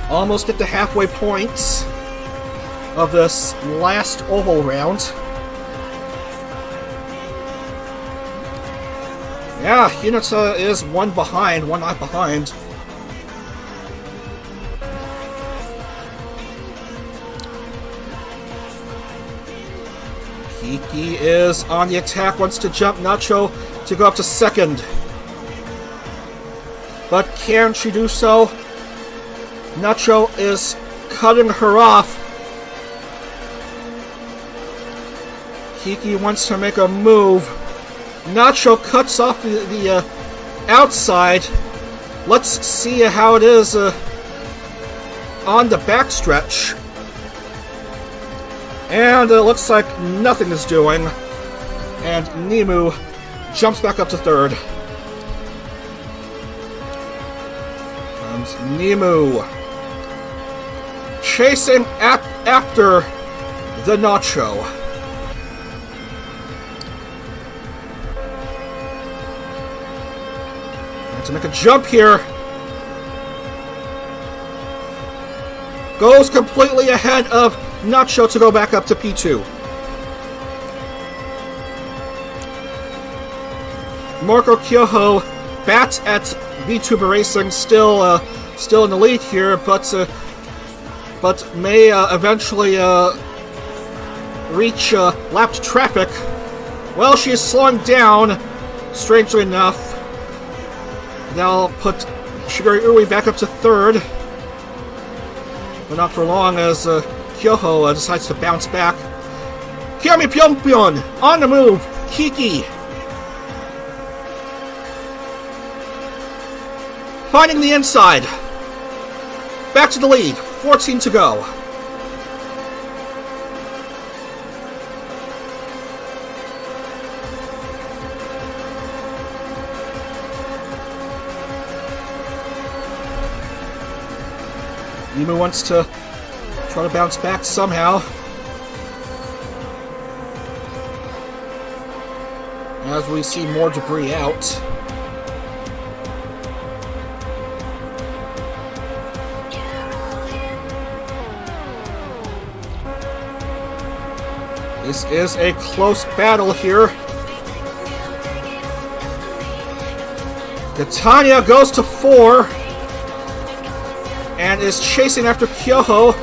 Almost at the halfway point of this last oval round. Yeah, Hinata is one lap behind. Kiki is on the attack, wants to jump Nacho to go up to second. But can she do so? Nacho is cutting her off. Kiki wants to make a move. Nacho cuts off the outside. Let's see how it is on the backstretch. And it looks like nothing is doing. And Nemu jumps back up to third. Comes Nemu. Chasing after the Nacho. To make a jump here. Goes completely ahead of Nacho to go back up to P2. Marco Kyoho bats at vTuber Racing, still in the lead here, but may eventually reach lapped traffic. Well, she is slowing down, strangely enough. Now put Shiguri Ui back up to third. But not for long as Kyoho decides to bounce back. Kiyomi Pyonpyon on the move. Kiki. Finding the inside. Back to the lead. 14 to go. Nemu wants to try to bounce back somehow. As we see more debris out. This is a close battle here. Catania goes to 4. And is chasing after Kyoho.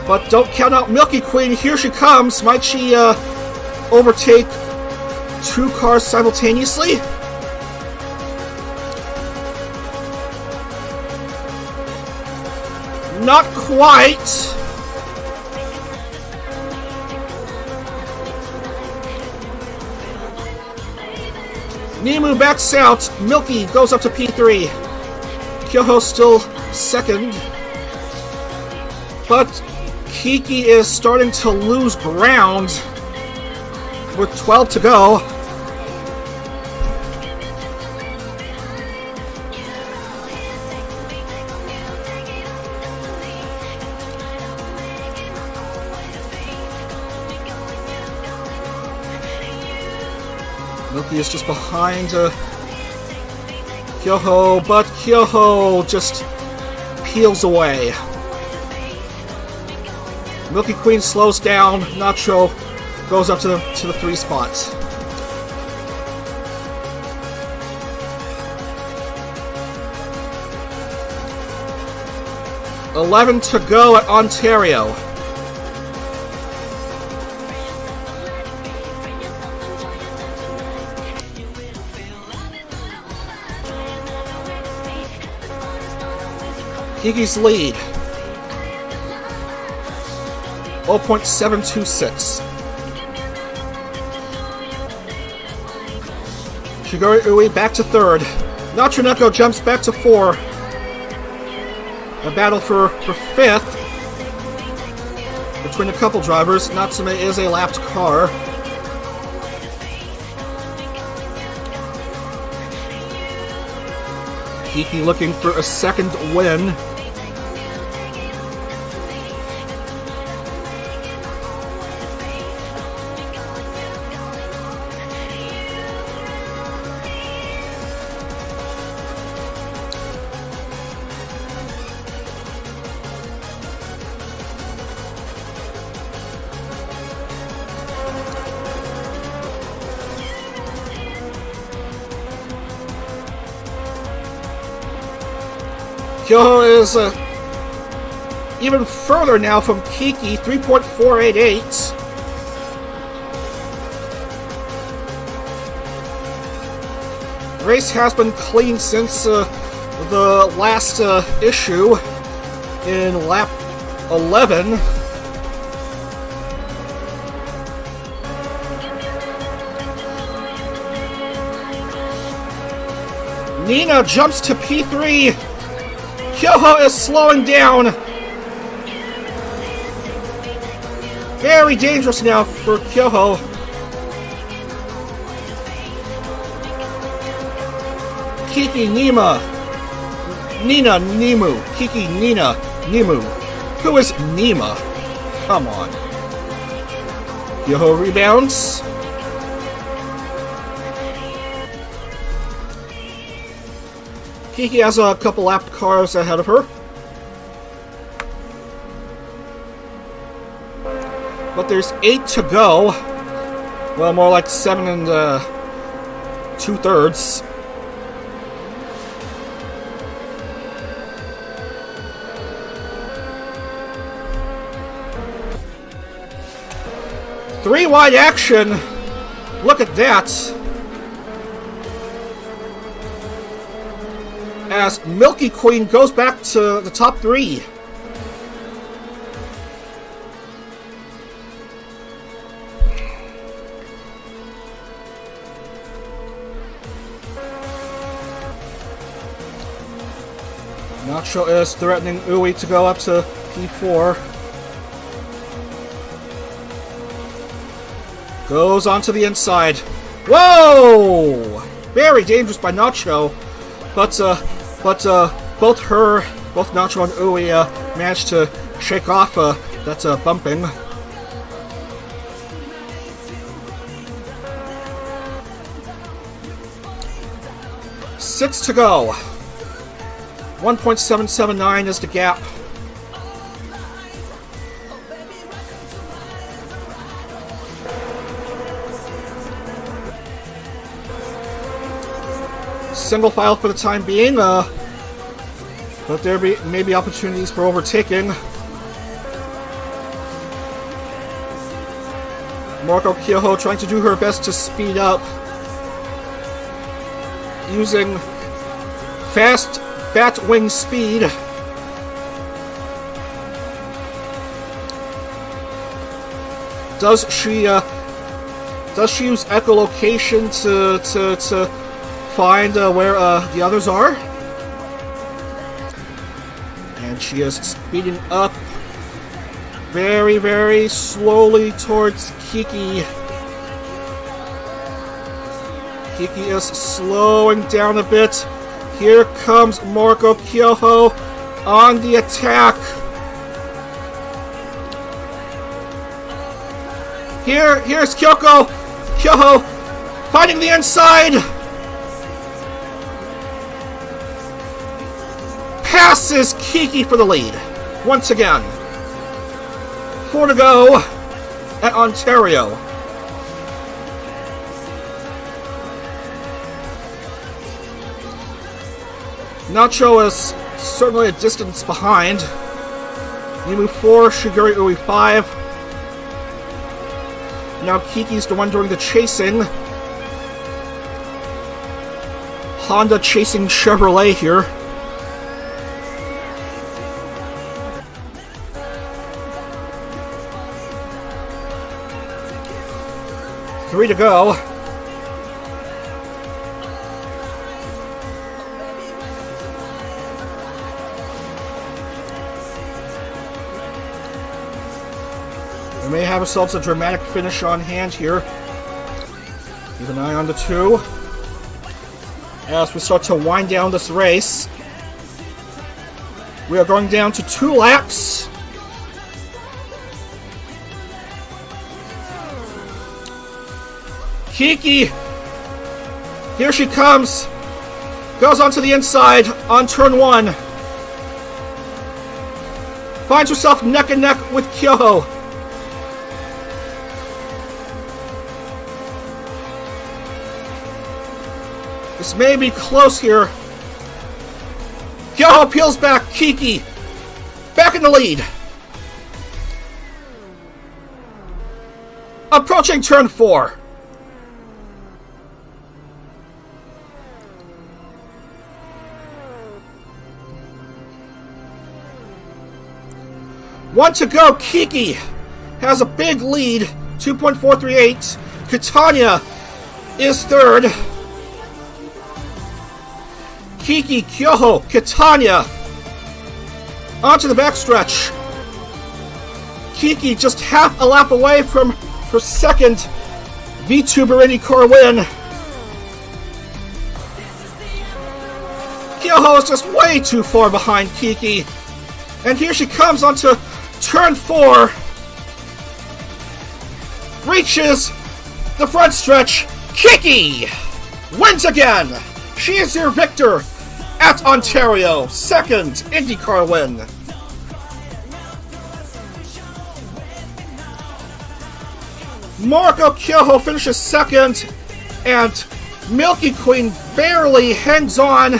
But don't count out Milky Queen. Here she comes. Might she overtake 2 cars simultaneously? Not quite. Nemu backs out. Milky goes up to P3. Kyoho still second. But Kiki is starting to lose ground with 12 to go. Milky is just behind Kyoho, but Kyoho just peels away. Milky Queen slows down. Nacho goes up to the 3 spots. $11 to go at Ontario. Kiki's lead. 0.726. Shiguri Ui back to third. Natsuneko jumps back to 4. A battle for 5th between a couple drivers. Natsume is a lapped car. Kiki looking for a second win. Kyoho is even further now from Kiki, 3.488. Race has been clean since the last issue in lap 11. Nina jumps to P3. Kyoho is slowing down. Very dangerous now for Kyoho. Kiki, Nima, Nina, Nimu. Kiki, Nina, Nimu. Who is Nima? Come on. Yoho rebounds. Kiki has a couple lap cars ahead of her. But there's 8 to go. Well, more like 7 and 2/3. Three wide action. Look at that. As Milky Queen goes back to the top 3. Nacho is threatening Uwe to go up to P4. Goes onto the inside. Whoa! Very dangerous by Nacho. But both Nacho and Uwe managed to shake off that bumping. Six to go. 1.779 is the gap. Single file for the time being, but there may be opportunities for overtaking. Marco Kyoho trying to do her best to speed up, using fast bat wing speed. Does she use echolocation to find where the others are? And she is speeding up very, very slowly towards Kiki. Kiki is slowing down a bit. Here comes Marco Kyoho on the attack. Here's Kyoho finding the inside. Passes Kiki for the lead. Once again. 4 to go at Ontario. Nacho is certainly a distance behind. Nimu 4, Shiguri Ui 5. Now Kiki's the one doing the chasing. Honda chasing Chevrolet here. Three to go. We may have ourselves a dramatic finish on hand here. Keep an eye on the 2. As we start to wind down this race. We are going down to 2 laps. Kiki! Here she comes! Goes onto the inside on turn 1. Finds herself neck and neck with Kyoho. This may be close here. Kyoho peels back. Kiki back in the lead. Approaching turn 4. One to go. Kiki has a big lead. 2.438. Katanya is third. Kiki, Kyoho, Katanya onto the backstretch. Kiki just half a lap away from her second vTuber IndyCar win. Kyoho is just way too far behind Kiki. And here she comes onto turn 4. Reaches the front stretch. Kiki wins again. She is your victor at Ontario. Second IndyCar win. Mariko Kyoho finishes second, and Milky Queen barely hangs on.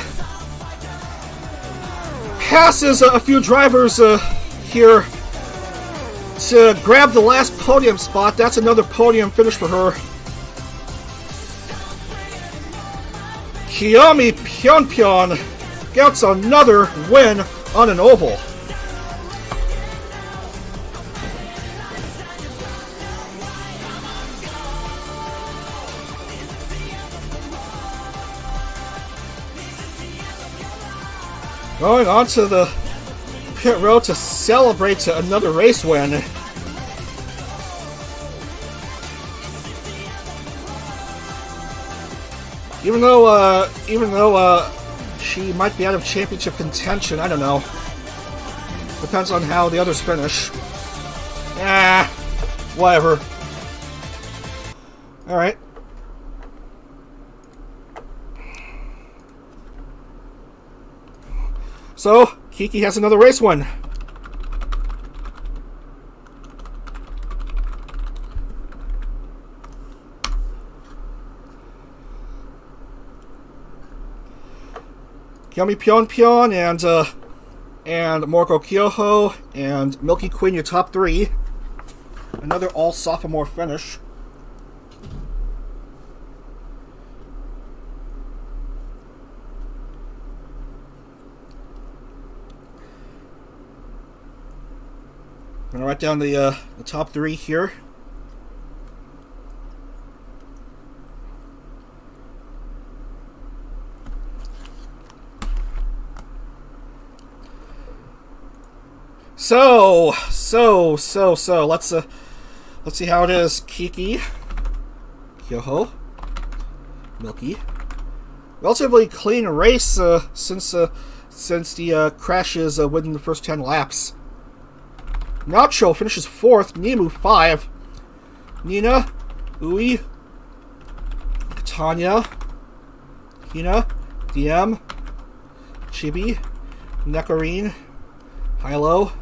Passes a few drivers here to grab the last podium spot. That's another podium finish for her. Kiyomi Pyeonpyeon gets another win on an oval. Going on to the pit road to celebrate another race win. Even though she might be out of championship contention, I don't know. Depends on how the others finish. Whatever. Alright. So, Kiki has another race win. Kiyomi Pyeonpyeon and Mariko Kyoho and Milky Queen, your top 3. Another all-sophomore finish. I'm gonna write down the top 3 here. So let's see how it is. Kiki, Kyoho, Milky. Relatively clean race since the crashes within the first 10 laps. Nacho finishes 4th, Nemu 5, Nina, Ui, Tanya, Hina, DM, Chibi, Nekorin, Hilo,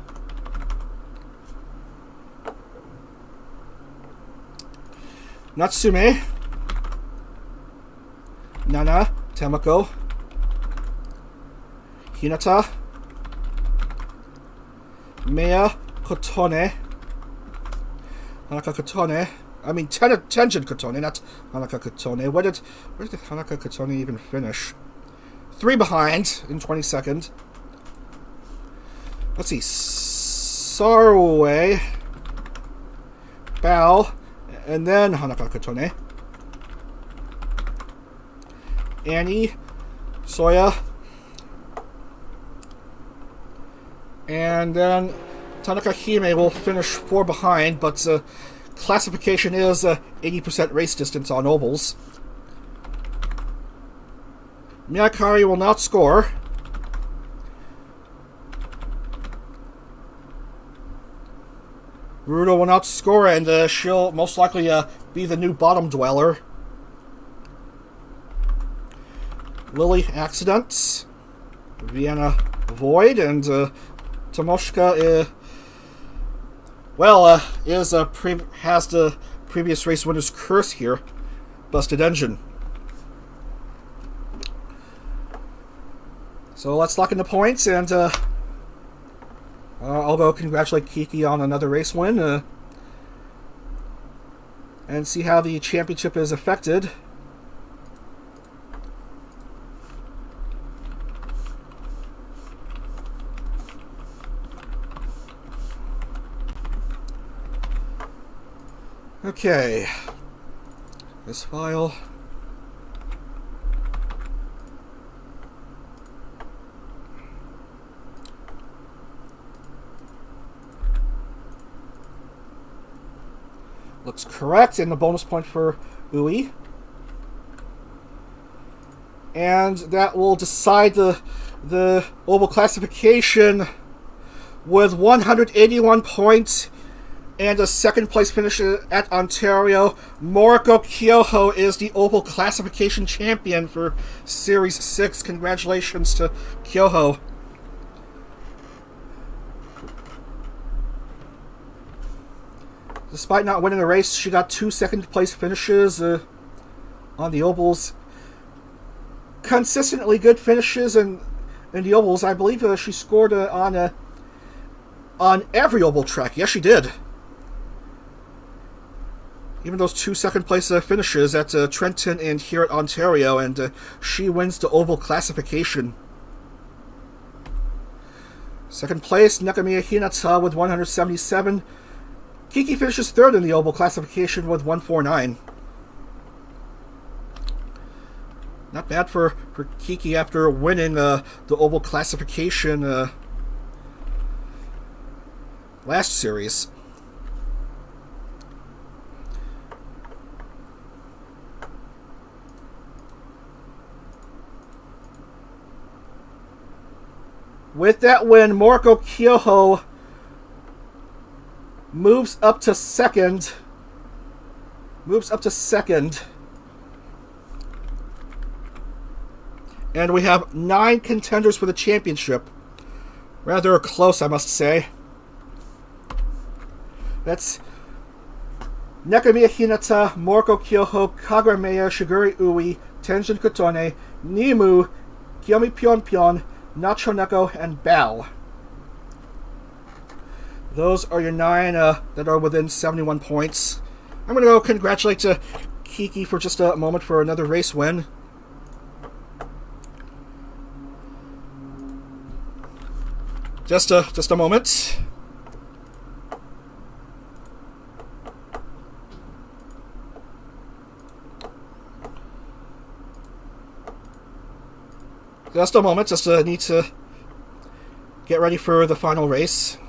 Natsume, Nana, Tamako, Hinata, Mea Kotone, Hanaka Kotone. I mean Tenjin Kotone, not Hanaka Kotone. Where did Hanaka Kotone even finish? 3 behind in 22nd. Let's see. Sarwe, Bao, and then Hanaka Kotone. Annie, Soya, and then Tanaka Hime will finish 4 behind, but classification is 80% race distance on ovals. Miyakari will not score. Rudo will not score, and she'll most likely be the new bottom dweller. Lily accidents. Vienna void, and Tomoshika has the previous race winner's curse here. Busted engine. So let's lock in the points, and I'll go congratulate Kiki on another race win, and see how the championship is affected. Okay, this file. Looks correct, and the bonus point for Ui. and that will decide the oval classification with 181 points and a second place finish at Ontario. Moriko Kyoho is the oval classification champion for Series 6. Congratulations to Kyoho. Despite not winning a race, she got 2 second place finishes on the ovals. Consistently good finishes in the ovals. I believe she scored on every oval track. Yes, she did. Even those 2 second place finishes at Trenton and here at Ontario, and she wins the oval classification. Second place, Nekomiya Hinata with 177. Kiki finishes third in the oval classification with 149. Not bad for Kiki after winning the oval classification last series. With that win, Moriko Kyoho moves up to second. And we have 9 contenders for the championship. Rather close, I must say. That's Nekomiya Hinata, Moriko Kyoho, Kagura Mea, Shigure Ui, Tenjin Kotone, Nimu, Kiyomi Pyeonpyeon, Nacho Neko, and Bao. Those are your 9 that are within 71 points. I'm going to go congratulate Kiki for just a moment for another race win. Just a moment. Just a moment. Just need to get ready for the final race.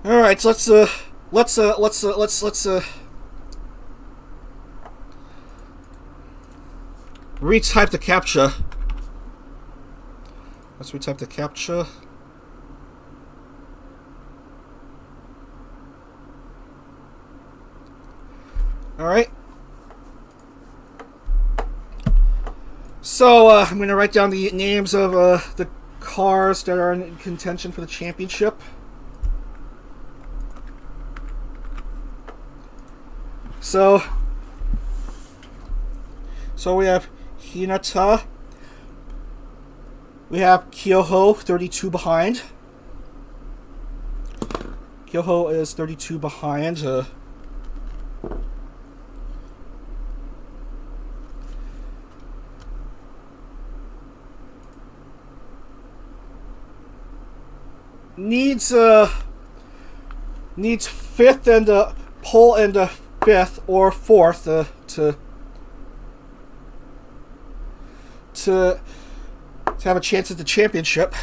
All right, so let's retype the CAPTCHA. Let's retype the CAPTCHA. All right. So I'm going to write down the names of the cars that are in contention for the championship. So we have Hinata. We have Kyoho, 32 behind. Kyoho is 32 behind. Needs 5th and pole and 5th or 4th to have a chance at the championship.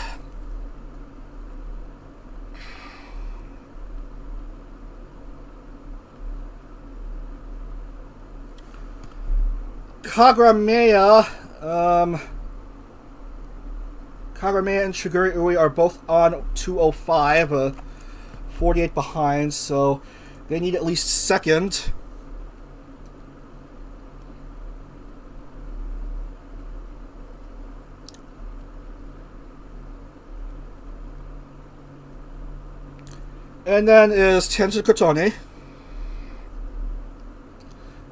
Kagura Mea and Shigure Ui are both on 205, 48 behind, so they need at least second. And then is Tenjin Kotone,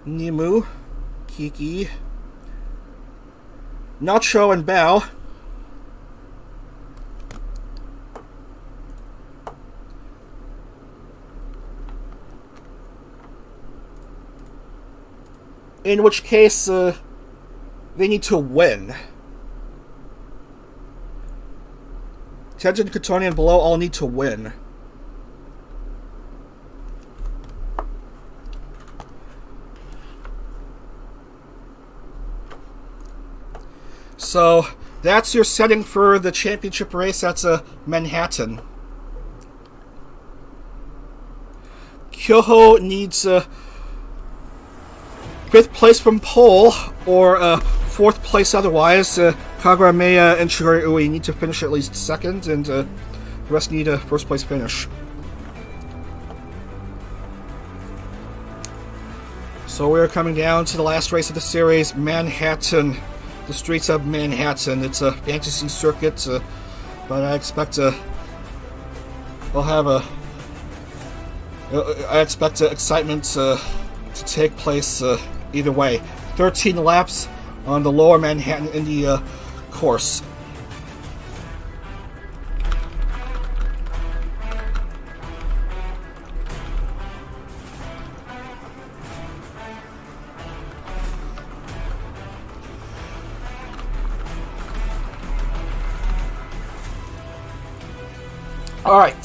Nimu, Kiki, Nacho and Bao. In which case, they need to win. Tenjin Kotone and below all need to win. So, that's your setting for the championship race. That's Manhattan. Kyoho needs 5th place from pole, or 4th place otherwise. Kagura Mea and Shigure Ui need to finish at least 2nd, and the rest need a 1st place finish. So we're coming down to the last race of the series, Manhattan. The streets of Manhattan. It's a fantasy circuit, but I expect we'll have I expect excitement to take place either way. 13 laps on the lower Manhattan Indy course. All right.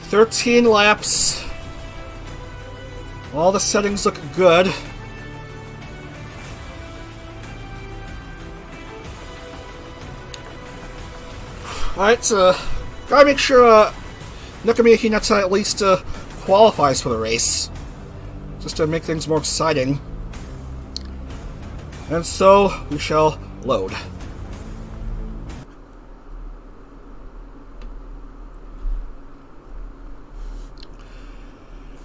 "13 laps. All the settings look good. Alright, gotta make sure Nekomiya Hinata at least qualifies for the race. Just to make things more exciting. And so, we shall load.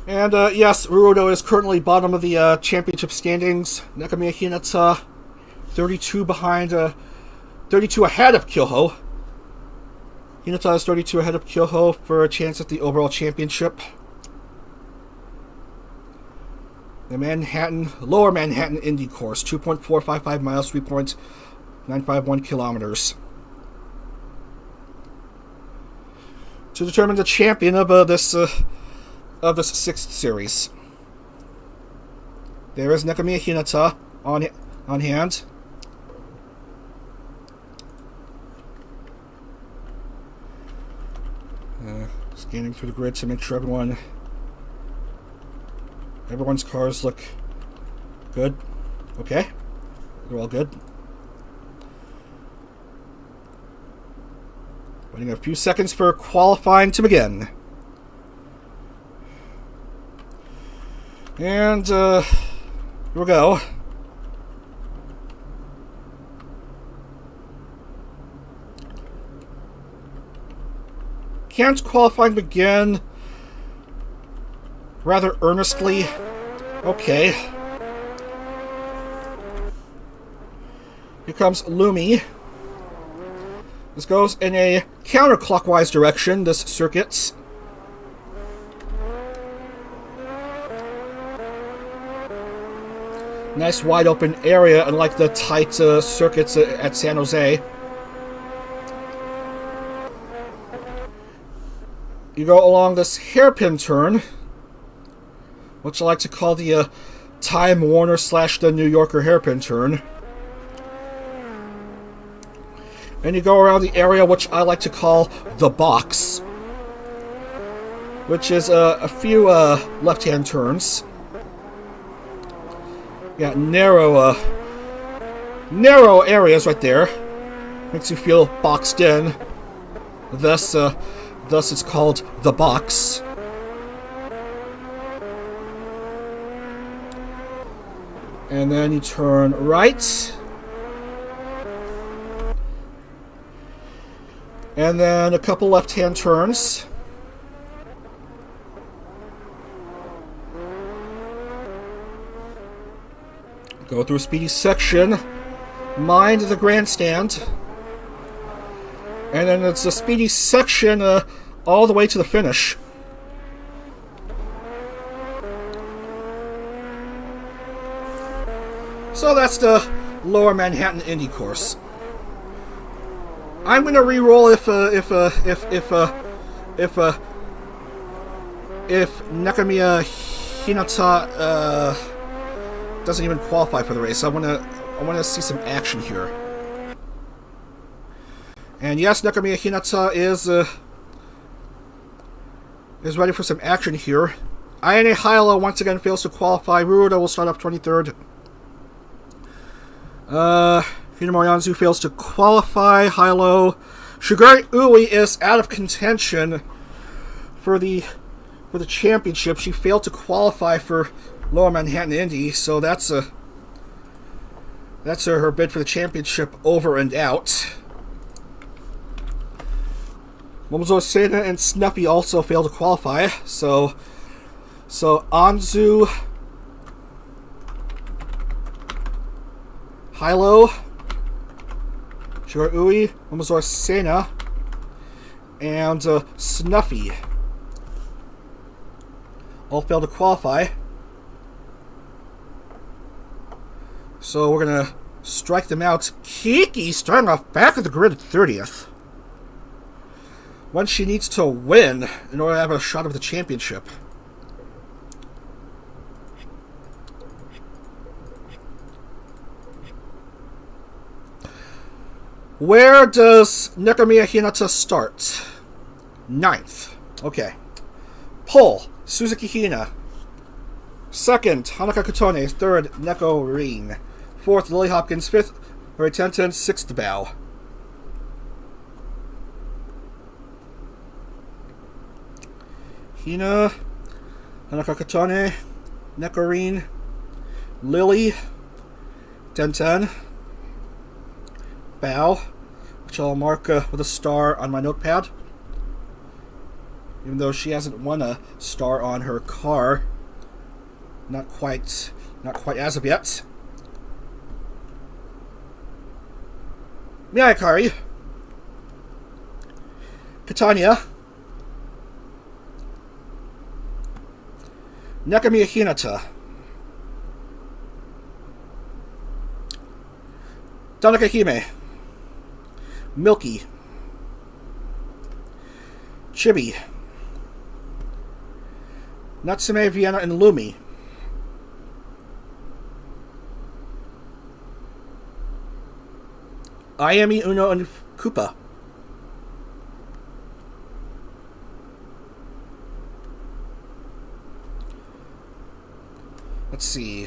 And yes, Ruodo is currently bottom of the championship standings. Nekomiya Hinata, 32 behind, 32 ahead of Kyoho. Hinata is 32 ahead of Kyoho for a chance at the overall championship. The Lower Manhattan Indy course, 2.455 miles, 3.951 kilometers. To determine the champion of this 6th series. There is Nekomiya Hinata on hand. Scanning through the grid to make sure everyone's cars look good. Okay, they're all good. Waiting a few seconds for qualifying to begin. And, here we go. Can't qualifying begin rather earnestly? Okay. Here comes Lumi. This goes in a counterclockwise direction, this circuit. Nice wide open area, unlike the tight circuits at San Jose. You go along this hairpin turn, which I like to call the Time Warner / the New Yorker hairpin turn. And you go around the area which I like to call the box, which is a few left-hand turns. Yeah, narrow areas right there. Makes you feel boxed in. Thus it's called the box. And then you turn right. And then a couple left-hand turns. Go through a speedy section. Mind the grandstand. And then it's a speedy section all the way to the finish. So that's the Lower Manhattan Indy course. I'm gonna re-roll if Nekomiya Hinata doesn't even qualify for the race. I wanna see some action here. And yes, Nekomiya Hinata is ready for some action here. Ayane Hyla once again fails to qualify. Ruda will start off 23rd. Hinamo Yanzu fails to qualify. Hilo. Shigure Ui is out of contention for the championship. She failed to qualify for Lower Manhattan Indy, so that's her bid for the championship over and out. Momozo Sena and Snuffy also failed to qualify, so Anzu, Hilo, Shigure Ui, Momozo Sena, and Snuffy all failed to qualify. So we're gonna strike them out. Kiki starting off back at the grid at 30th. When she needs to win in order to have a shot at the championship. Where does Nekomiya Hinata start? 9th. Okay. Pole, Suzuki Hina. 2nd, Hanaka Kotone. 3rd, Neko Rin. 4th, Lily Hopkins. 5th, Ray Tenten. 6th, Bao. Hina, Hanaka Kotone, Neko Rin, Lily, Tenten, Bao, which I'll mark with a star on my notepad, even though she hasn't won a star on her car. Not quite as of yet. Miyakari, Catania, Nekomiya Hinata, Tanaka Hime, Milky, Chibi, Natsume, Vienna, and Lumi. Ayami, Uno, and Koopa. Let's see.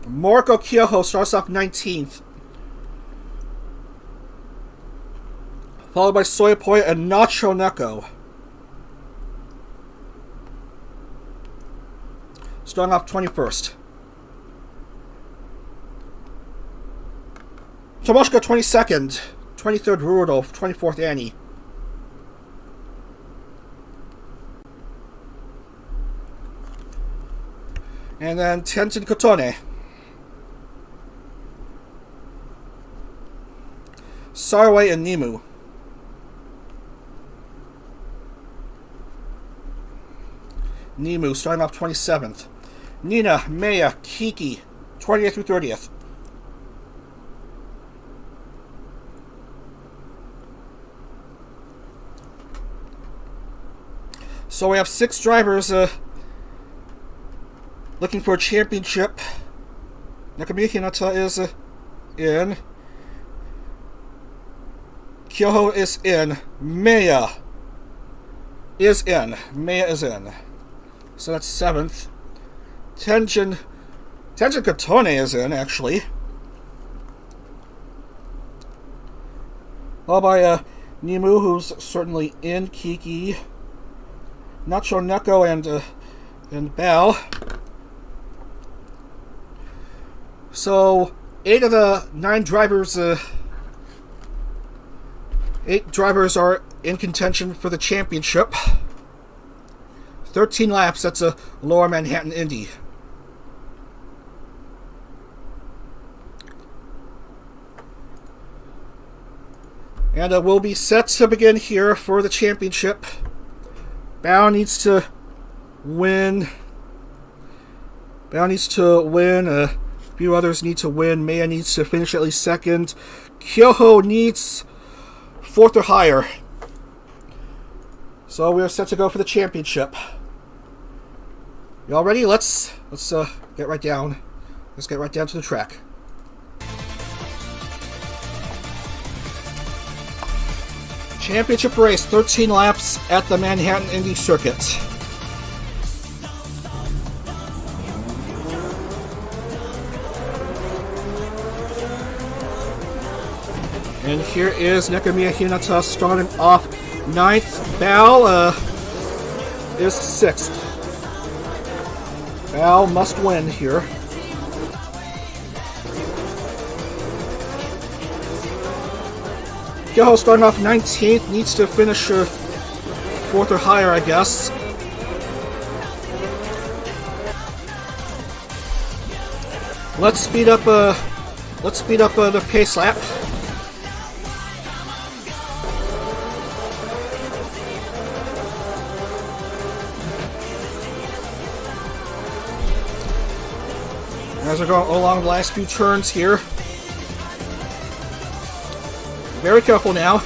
Moriko Kyoho starts off 19th. Followed by Soyapoi and Nacho Neko. Starting off 21st. Tomoshika 22nd. 23rd Rudolph. 24th Annie. And then Tenjin Kotone. Sarway and Nimu. Nimu starting off 27th. Nina, Mea, Kiki, 20th through 30th. So we have 6 drivers looking for a championship. Nekomiya Hinata is in. Kyoho is in. Mea is in. Mea is in. So that's 7th. Tenjin Kotone is in, actually. Followed by Nimu, who's certainly in. Kiki, Nacho Neko, and Bao. So 8 of the 9 drivers, 8 drivers are in contention for the championship. 13 laps. That's a Lower Manhattan Indy. And we'll be set to begin here for the championship. Bao needs to win. A few others need to win. Mea needs to finish at least second. Kyoho needs fourth or higher. So we are set to go for the championship. Y'all ready? Let's get right down. Let's get right down to the track. Championship race, 13 laps at the Manhattan Indy Circuit. And here is Nekomiya Hinata starting off 9th. Bao is 6th. Bao must win here. Kyoho starting off 19th, needs to finish 4th or higher, I guess. Let's speed up the pace lap. As we're going along the last few turns here. Very careful now.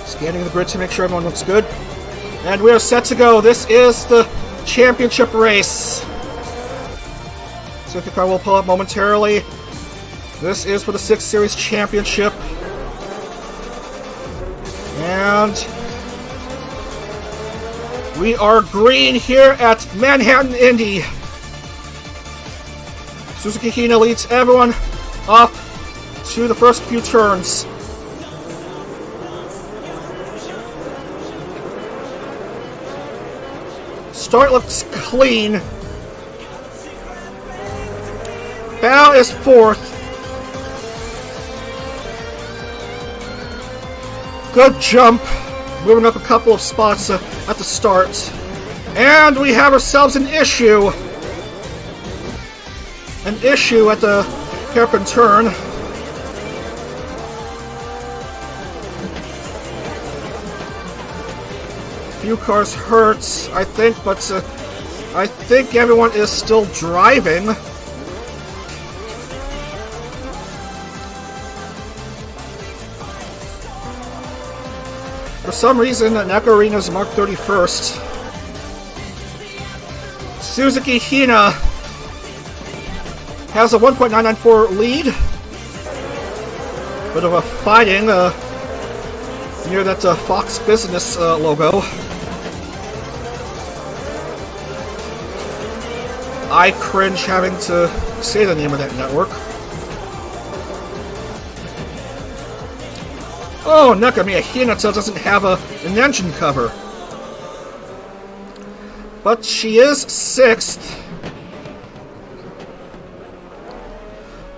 Scanning the grid to make sure everyone looks good. And we are set to go. This is the championship race. IndyCar will pull up momentarily. This is for the 6th Series Championship. And we are green here at Manhattan Indy. Suzuki Hina leads everyone up to the first few turns. Start looks clean. Bao is 4th. Good jump. Moving up a couple of spots at the start. And we have ourselves an issue. An issue at the hairpin turn. Few cars hurt, I think, but I think everyone is still driving. For some reason, Nakarina is marked 31st. Suzuki Hina has a 1.994 lead. Bit of a fighting near that Fox Business logo. I cringe having to say the name of that network. Oh, Nekomiya Hinata doesn't have an engine cover. But she is 6th.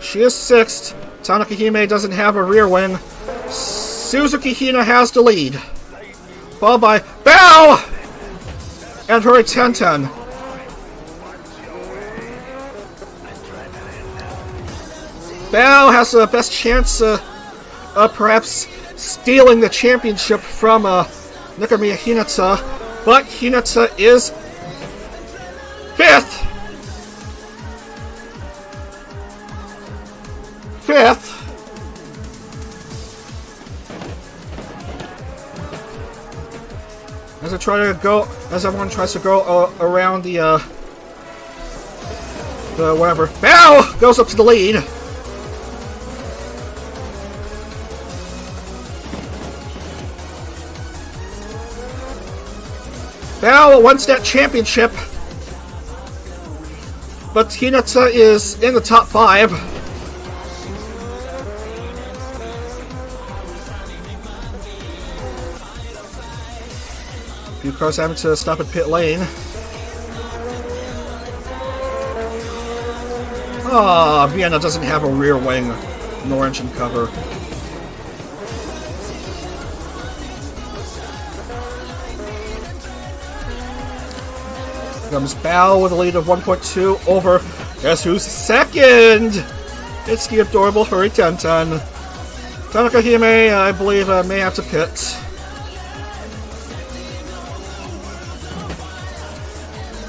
She is 6th. Tanaka Hime doesn't have a rear wing. Suzuki Hina has the lead. Followed by Bao! And Hori Tenten. Bao has the best chance of perhaps stealing the championship from Nekomiya Hinata, but Hinata is 5th. 5th. As everyone tries to go around the whatever. Bao goes up to the lead. Bao wants that championship, but Hinata is in the top 5. Few cars having to stop at pit lane. Ah, Vienna doesn't have a rear wing nor engine cover. Comes Bao with a lead of 1.2 over. Guess who's second? It's the adorable Hori Tenten. Tanaka Hime, I believe, may have to pit.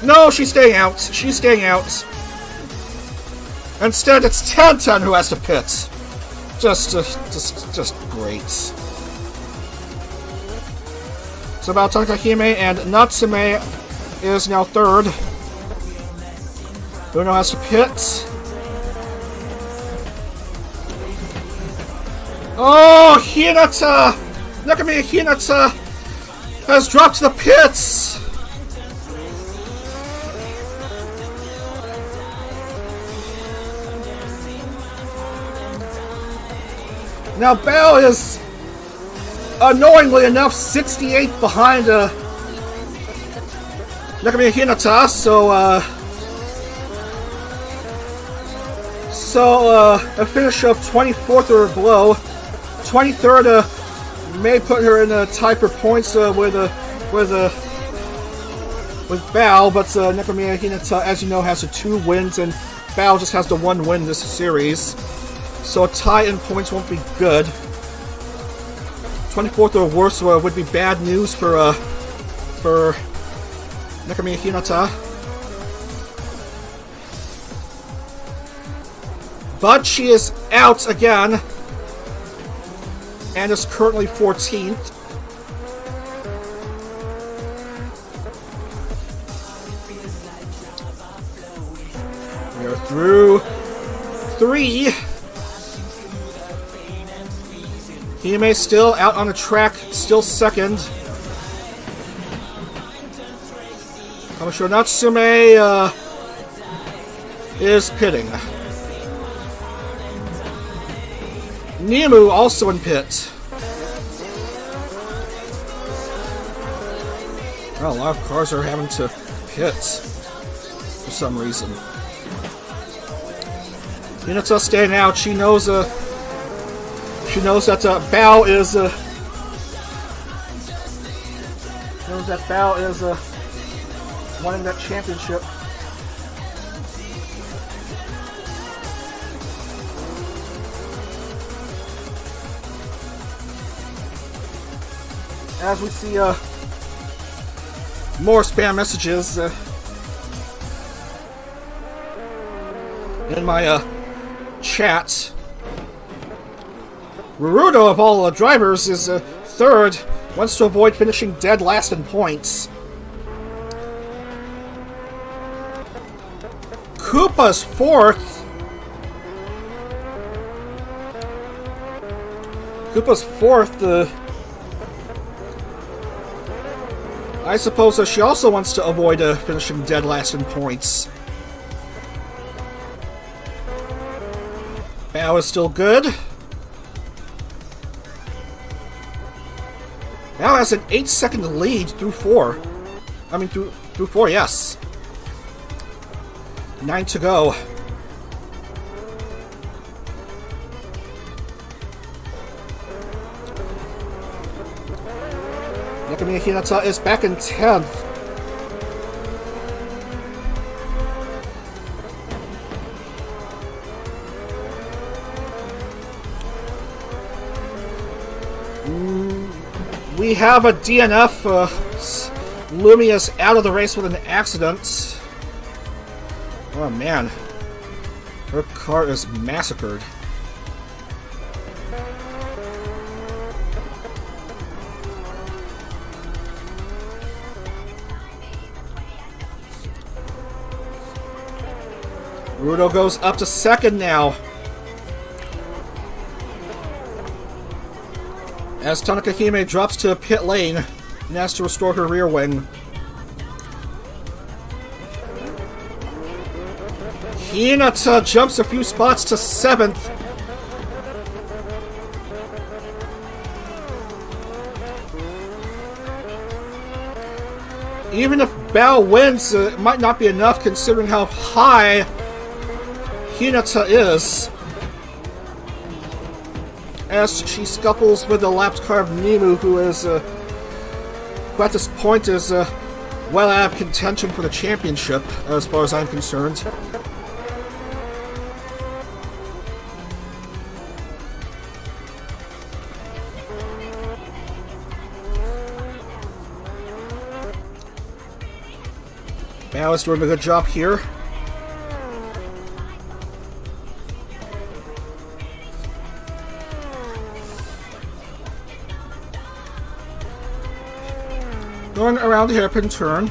No, she's staying out. She's staying out. Instead, it's Tantan who has to pit. Just great. So about Tanaka Hime and Natsume is now third. Uno has to pit. Oh, Hinata! Nekomiya Hinata has dropped to the pits! Now Bao is, annoyingly enough, 68 behind Nekomiya Hinata, so a finish of 24th or below. 23rd may put her in a tie for points with Bao, but Nekomiya Hinata, as you know, has the 2 wins, and Bao just has the 1 win this series. So a tie in points won't be good. 24th or worse would be bad news for Nekomiya Hinata. But she is out again, and is currently 14th. We are through 3. Hime still out on the track, still second. Kamasho Natsume is pitting. Nemu also in pit. Well, a lot of cars are having to pit for some reason. Hinata staying out. She knows that Bao is winning that championship. As we see more spam messages in my chat. Rurudo, of all drivers, is third, wants to avoid finishing dead last in points. Koopa's fourth. I suppose she also wants to avoid finishing dead last in points. Bao is still good. Bao has an 8-second lead through 4. I mean, through 4, yes. 9 to go. Nekomiya Hinata is back in 10th. We have a DNF. Lumia's out of the race with an accident. Oh man. Her car is massacred. Rudo goes up to second now. As Tanaka Hime drops to pit lane and has to restore her rear wing. Hinata jumps a few spots to 7th. Even if Bao wins, it might not be enough considering how high Hinata is. As she scuffles with the lapped car of Nemu, who at this point is well out of contention for the championship, as far as I'm concerned. Bao is doing a good job here. Going around the hairpin turn.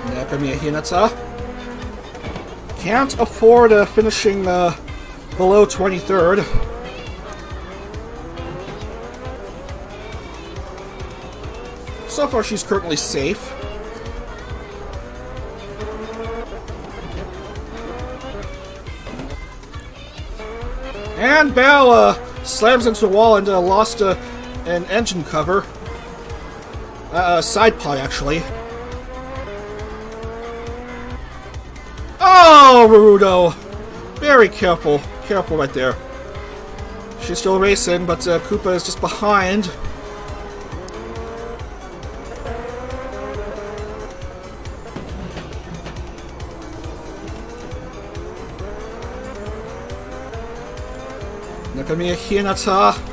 Nekomiya Hinata can't afford finishing below 23rd. So far, she's currently safe. And Bao slams into the wall and lost an engine cover. Side pod, actually. Oh, Rudo! Very careful. Careful right there. She's still racing, but Koopa is just behind. Nekomiya Hinata.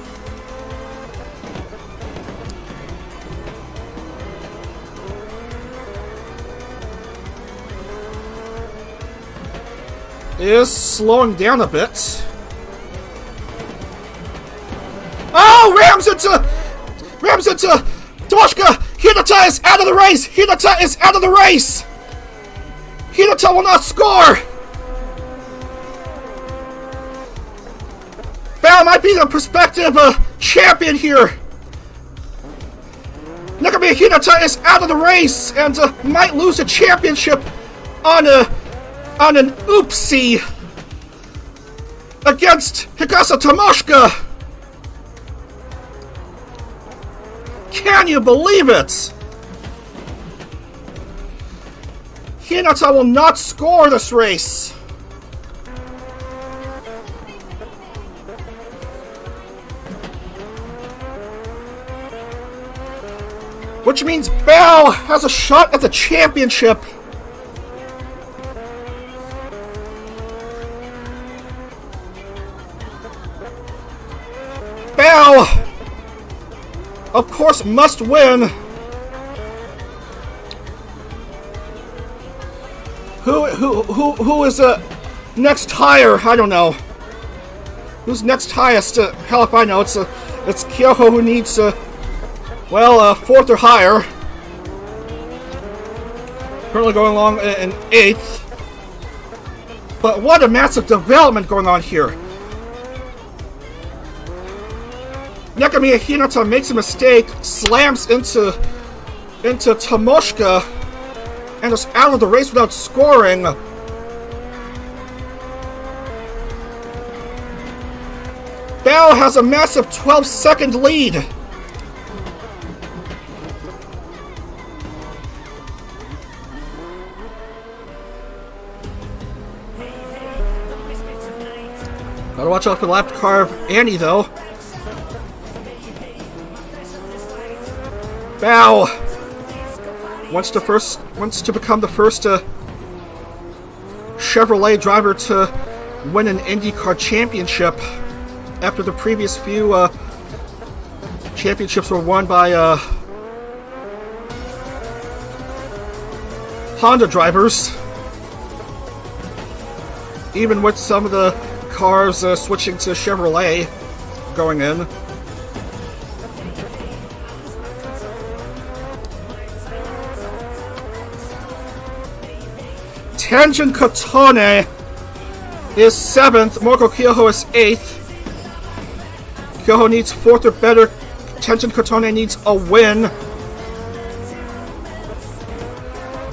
Is slowing down a bit. Oh, rams into Toshka. Hinata is out of the race. Hinata is out of the race. Hinata will not score. Bao might be the prospective champion here. Nekomiya Hinata is out of the race and might lose the championship on an oopsie against Hikasa Tomoshka. Can you believe it? Hinata will not score this race. Which means Bao has a shot at the championship. Bao, of course, must win. Who is next higher? I don't know. Who's next highest? Hell if I know. It's Kyoho who needs fourth or higher. Currently going along in 8th. But what a massive development going on here. Nekomiya Hinata makes a mistake, slams into Tomoshka, and is out of the race without scoring. Bao has a massive 12-second lead. Gotta watch out for the lap car of Annie, though. Bao wants to become the first Chevrolet driver to win an IndyCar championship after the previous few championships were won by Honda drivers. Even with some of the cars switching to Chevrolet going in. Tenjin Kotone is 7th. Moriko Kyoho is 8th. Kyoho needs 4th or better. Tenjin Kotone needs a win.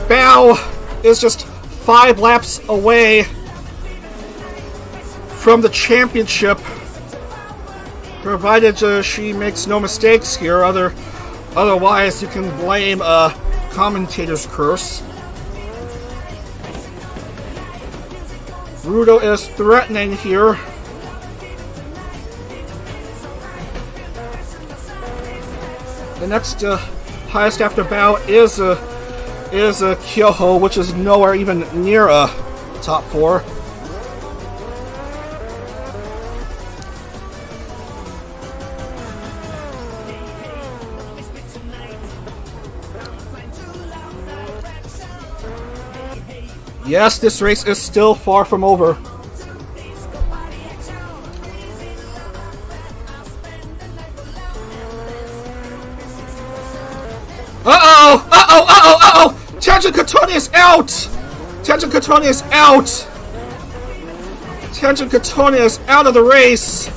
Bao is just 5 laps away from the championship, provided she makes no mistakes here. Otherwise, you can blame a commentator's curse. Rudo is threatening here. The next highest after Bao is Kyoho, which is nowhere even near a top 4. Yes, this race is still far from over. Uh-oh! Uh-oh! Uh-oh! Uh-oh! Tenjin Kotone is out! Tenjin Kotone is out! Tenjin Kotone is out of the race!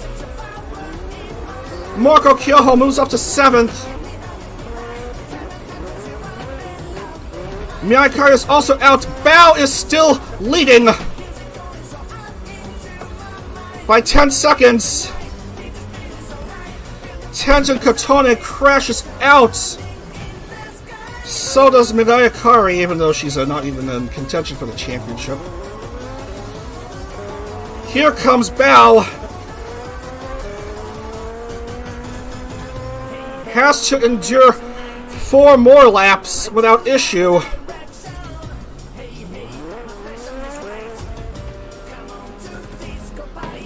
Marco Kyoho moves up to 7th. IndyCar is also out. Bao is still leading by 10 seconds. Tenjin Kotone crashes out. So does IndyCar, even though she's not even in contention for the championship. Here comes Bao. Has to endure 4 more laps without issue.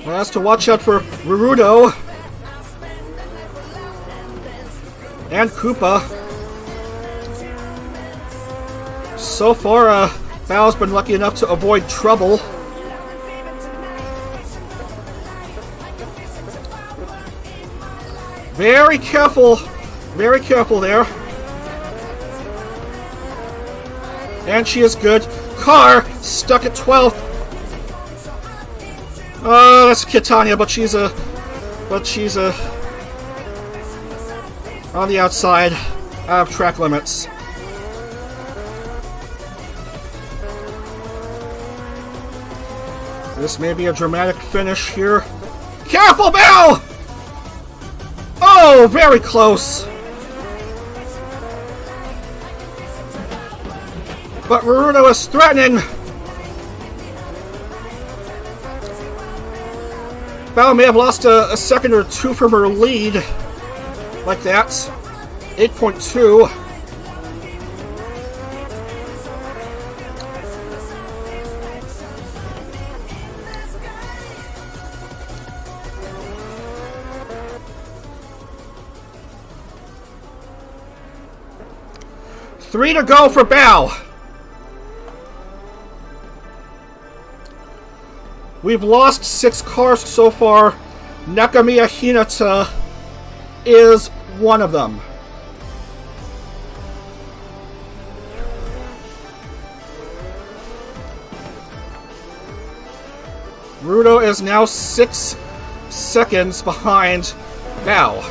Has to watch out for Rurudo and Koopa. So far, Bao's been lucky enough to avoid trouble. Very careful there. And she is good. Car stuck at 12th. That's Kitania, but she's on the outside of track limits. This may be a dramatic finish here. Careful, Bao! Oh, very close. But Rurudo is threatening. Bao may have lost a second or two from her lead. Like that. 8.2. Three to go for Bao. We've lost 6 cars so far. Nekomiya Hinata is one of them. Rudo is now 6 seconds behind Bao.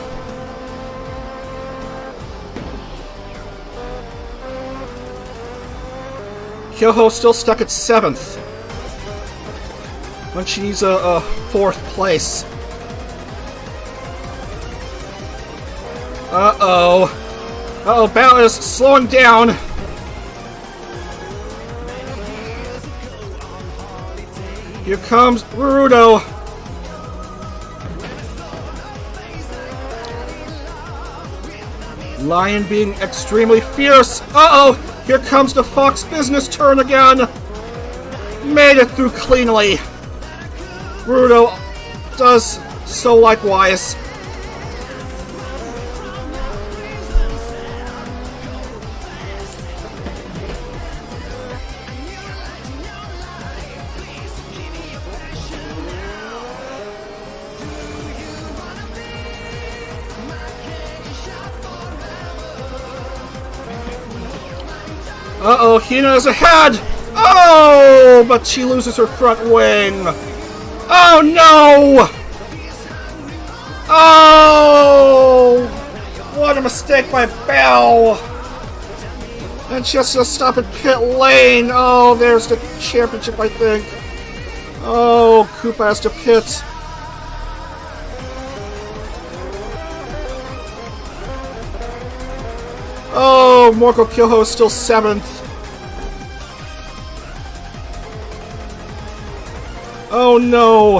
Kyoho still stuck at 7th. When she needs a 4th place. Uh-oh. Uh-oh, Bao is slowing down. Here comes Rurudo. Lion being extremely fierce. Uh-oh! Here comes the Fox business turn again. Made it through cleanly. Rurudo does so likewise. Uh-oh, Hina is ahead! Oh, but she loses her front wing. Oh, no! Oh! What a mistake by Bao! And she has to stop at pit lane. Oh, there's the championship, I think. Oh, Koopa has to pit. Oh, Marco Kyoho is still 7th. Oh no!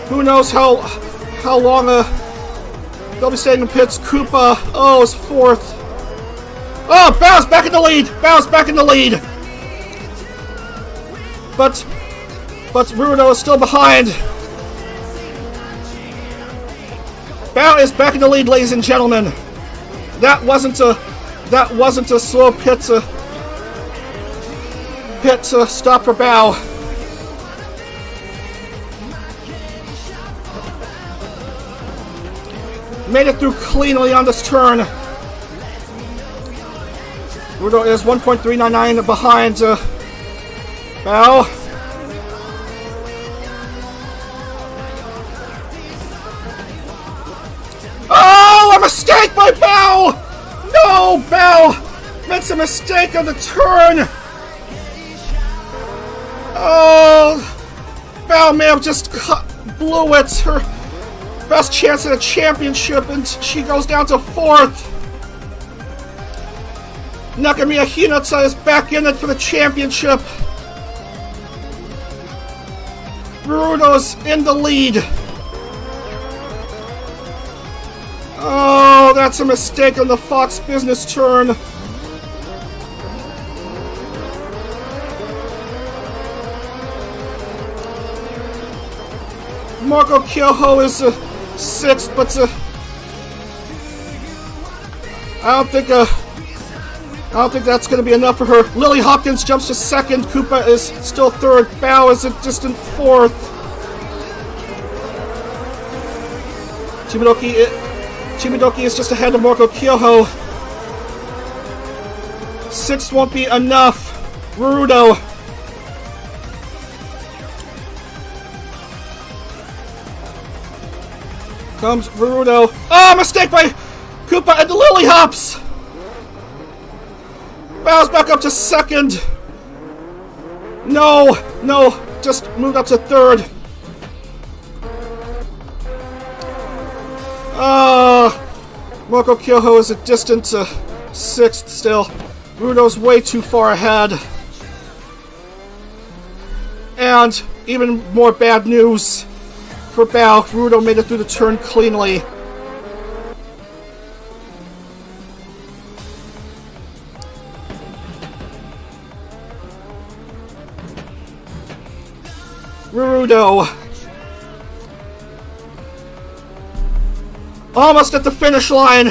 Who knows how long they'll be staying in pits. Koopa, oh, is 4th. Oh, Bao's back in the lead! Bao's back in the lead! But Rurudo is still behind. Bao is back in the lead, ladies and gentlemen. That wasn't a slow pit stop for Bao. Made it through cleanly on this turn. Rudo is 1.399 behind Bao. Oh, a mistake by Bao! No, Bao makes a mistake on the turn. Oh, Bao may have just blew it. Her best chance at a championship, and she goes down to 4th. Nekomiya Hinata is back in it for the championship. Rudo's in the lead. Oh, that's a mistake on the Fox Business turn. Marco Kyoho is 6th, but I don't think that's going to be enough for her. Lily Hopkins jumps to 2nd. Koopa is still 3rd. Bao is a distant 4th. Chimadoki is just ahead of Marco Kyoho. 6th won't be enough. Rudo. Comes Rudo. Oh, mistake by Koopa and the Lily Hops. Bao's back up to 2nd. No, just moved up to 3rd. Marco Kyoho is a distant 6th still. Rudo's way too far ahead. And even more bad news for Bao. Rudo made it through the turn cleanly. Rudo. Almost at the finish line.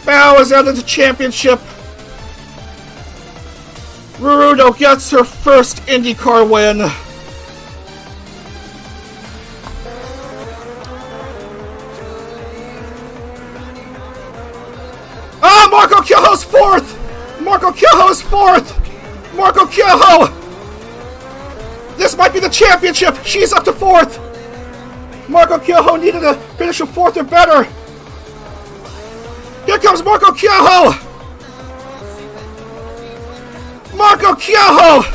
Bao is out of the championship. Rudo gets her first IndyCar win. Oh, Marco Kyoho's 4th! Marco Kyoho is 4th! Marco Kyoho! This might be the championship! She's up to 4th! Marco Kyoho needed to finish a 4th or better! Here comes Marco Kyoho! Marco Kyoho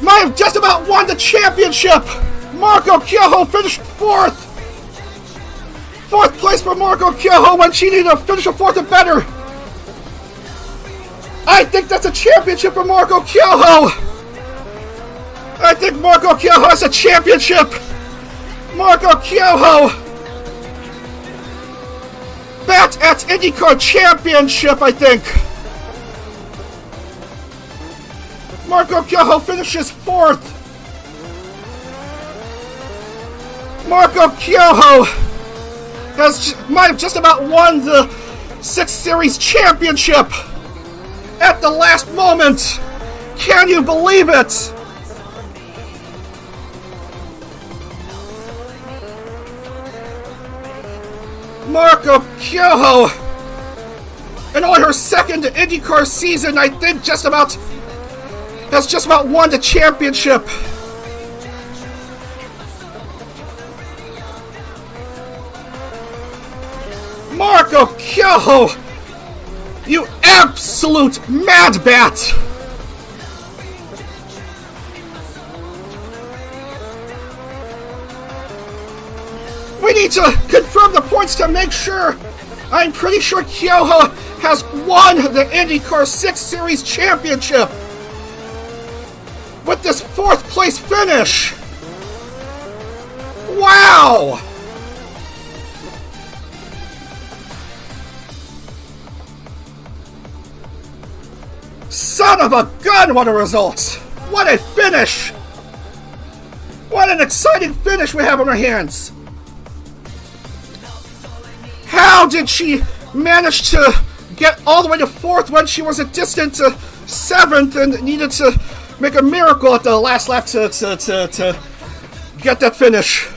might have just about won the championship! Marco Kyoho finished 4th! 4th place for Marco Kyoho when she needed to finish a 4th or better! I think that's a championship for Marco Kyoho! I think Marco Kyoho has a championship! Marco Kyoho! Bet at IndyCar Championship, I think! Marco Kyoho finishes 4th! Marco Kyoho might have just about won the 6th Series Championship! At the last moment! Can you believe it? Marco Kyoho, in only her 2nd IndyCar season, I think has just about won the championship. Marco Kyoho, you absolute mad bat! We need to confirm the points to make sure. I'm pretty sure Kyoho has won the IndyCar 6 Series Championship with this 4th place finish. Wow! Son of a gun, what a result! What a finish! What an exciting finish we have on our hands! how did she manage to get all the way to 4th when she was a distant 7th and needed to make a miracle at the last lap to get that finish?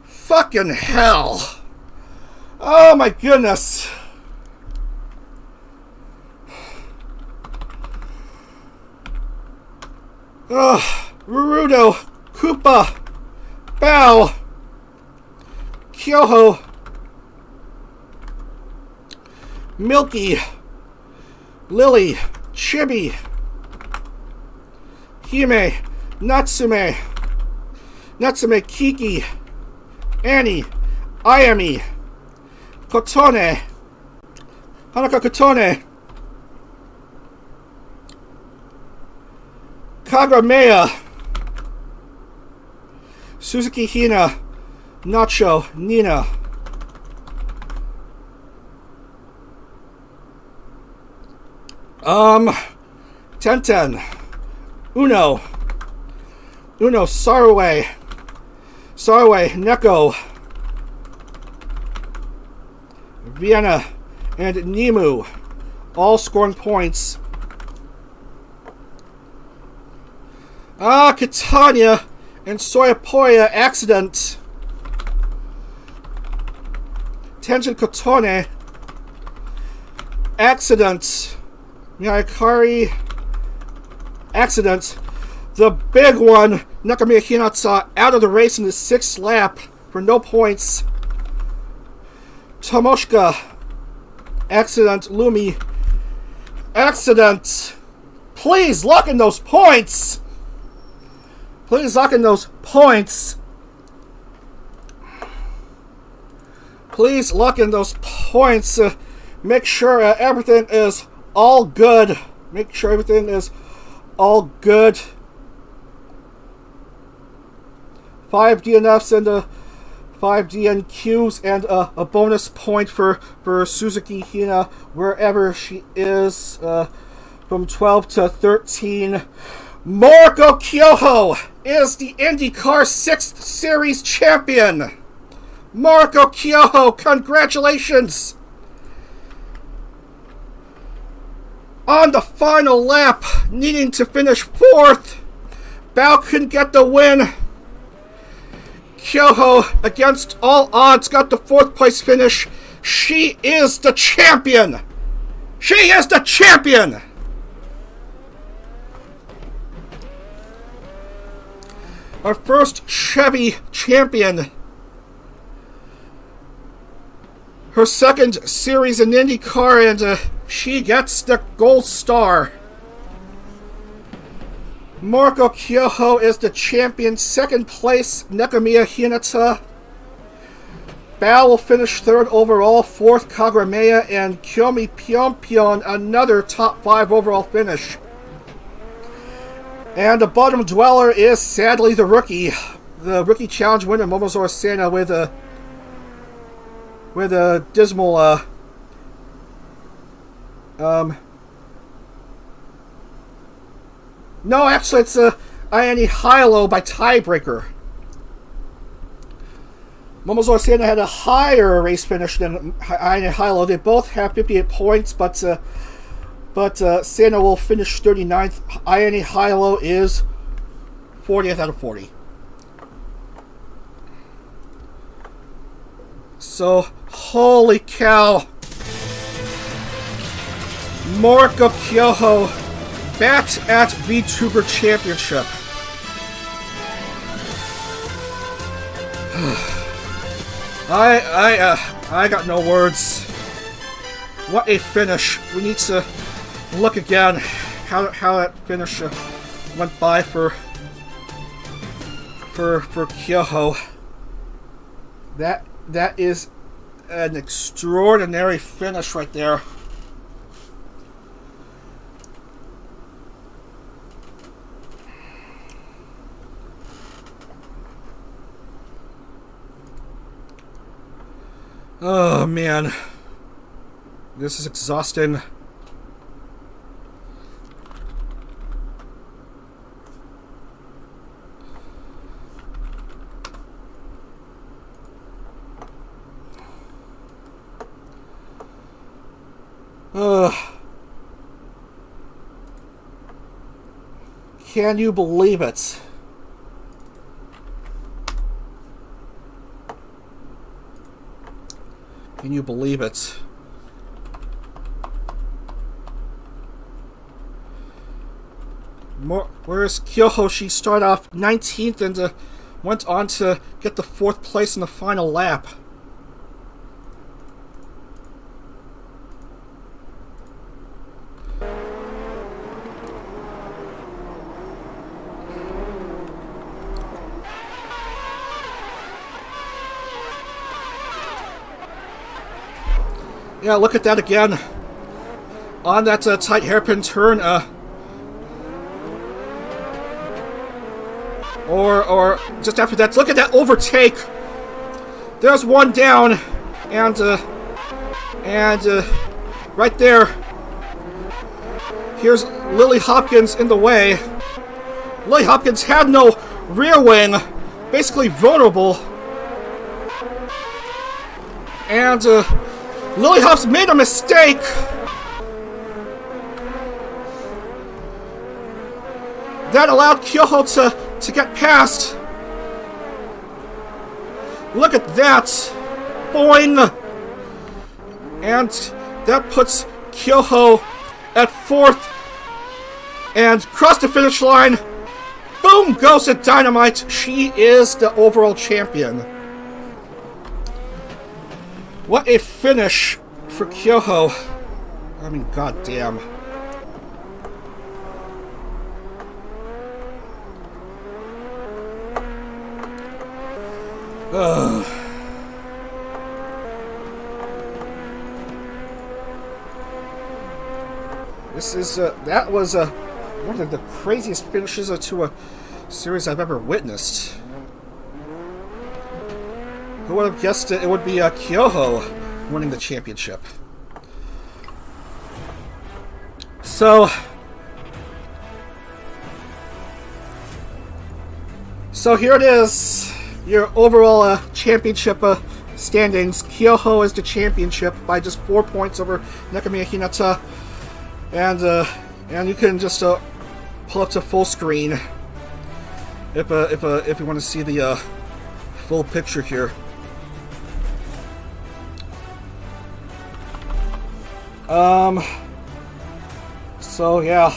Fucking hell. Oh my goodness. Rurudo, Koopa, Bao, Kyoho, Milky, Lily, Chibi, Hime, Natsume, Kiki, Annie, Ayami, Kotone, Hanaka Kotone, Kagura Mea, Suzuki Hina, Nacho, Nina, Tenten, Uno, Sarwe, Neko, Vienna, and Nimu, all scoring points. Catania and Soyapoya accident. Tenjin Kotone accident. Miyakari accident. The big one, Nekomiya Hinata out of the race in the 6th lap for no points. Tomoshika accident. Lumi accident. Please lock in those points. Please lock in those points. Please lock in those points. Make sure everything is all good. Make sure everything is all good. 5 DNFs and 5 DNQs and a bonus point for Suzuki Hina wherever she is from 12 to 13. Moriko Kyoho is the IndyCar 6th Series champion. Moriko Kyoho, congratulations! On the final lap, needing to finish 4th, Bao couldn't get the win. Kyoho, against all odds, got the 4th place finish. She is the champion! She is the champion! Our first Chevy champion. Her 2nd series in IndyCar, and she gets the gold star. Moriko Kyoho is the champion. 2nd place, Nekomiya Hinata. Bao will finish 3rd overall. 4th, Kagura Mea, and Kyomi Pyonpyon, another top 5 overall finish. And the bottom dweller is sadly the rookie challenge winner, Momozora Sena, with a dismal no, actually it's Ayane Hilo by tiebreaker. Momozora Sena had a higher race finish than Ayane Hilo. They both have 58 points, but Sena will finish 39th. Ayane Hilo is 40th out of 40. So, holy cow. Moriko Kyoho back at VTuber Championship. I got no words. What a finish. We need to look again how that finish went by for Kyoho. That is an extraordinary finish right there. Oh man, this is exhausting. Can you believe it? Can you believe it? Whereas Kyoho, she started off 19th and went on to get the 4th place in the final lap. Yeah, look at that again. On that tight hairpin turn, or just after that, look at that overtake. There's one down, and right there, here's Lily Hopkins in the way. Lily Hopkins had no rear wing, basically vulnerable, and Lily Hops made a mistake. That allowed Kyoho to get past. Look at that. Boing. And that puts Kyoho at 4th. And across the finish line, boom, goes to Dynamite. She is the overall champion. What a finish for Kyoho. I mean, goddamn. That was one of the craziest finishes to a series I've ever witnessed. Who would have guessed it would be Kyoho winning the championship? So here it is. Your overall championship standings. Kyoho is the championship by just 4 points over Nekomiya Hinata, and you can just pull up to full screen if you want to see the full picture here. So yeah.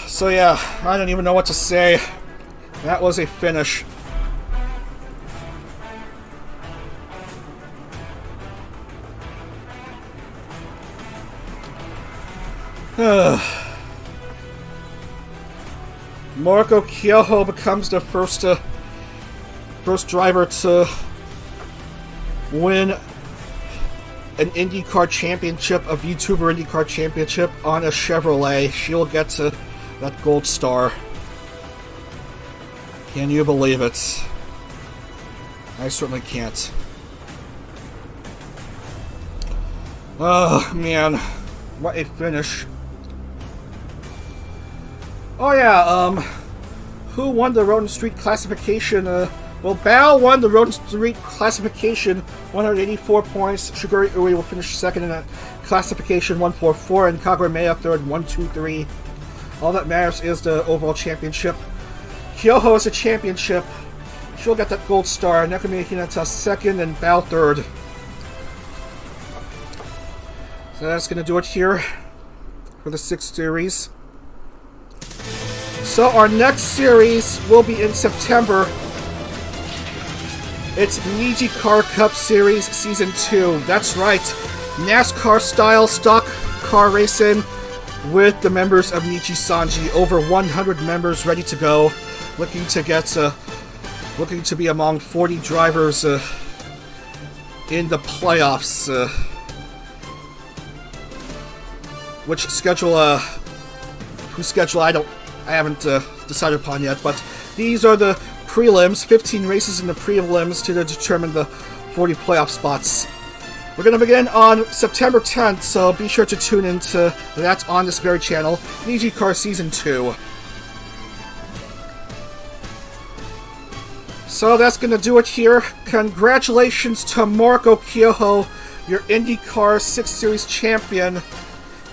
So yeah, I don't even know what to say. That was a finish. Marco Kyoho becomes the first driver to win an IndyCar championship, a vTuber IndyCar championship on a Chevrolet. She'll get to that gold star. Can you believe it? I certainly can't. Oh, man. What a finish. Oh, yeah, who won the Road and Street classification? Well, Bao won the Road and Street classification, 184 points. Shiguri Ui will finish second in that classification, 144, and Kagura Mea third, 123. All that matters is the overall championship. Kyoho is the championship. She'll get that gold star. Nekomiya Hinata second, and Bao third. So that's going to do it here for the 6th series. So our next series will be in September. It's IndieCar Cup Series Season 2. That's right. NASCAR-style stock car racing with the members of Nichi Sanji. Over 100 members ready to go. Looking to be among 40 drivers in the playoffs. Whose schedule I haven't decided upon yet, but these are the prelims, 15 races in the prelims to determine the 40 playoff spots. We're going to begin on September 10th, so be sure to tune into that on this very channel, IndieCar Season 2. So that's going to do it here. Congratulations to Marco Kyoho, your IndyCar 6 Series champion.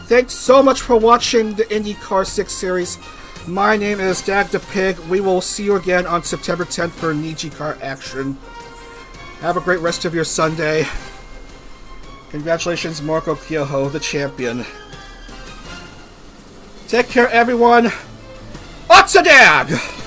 Thanks so much for watching the IndyCar 6 Series. My name is Dag the Pig. We will see you again on September 10th for IndyCar action. Have a great rest of your Sunday. Congratulations, Marco Kyoho, the champion. Take care, everyone. Otsadag!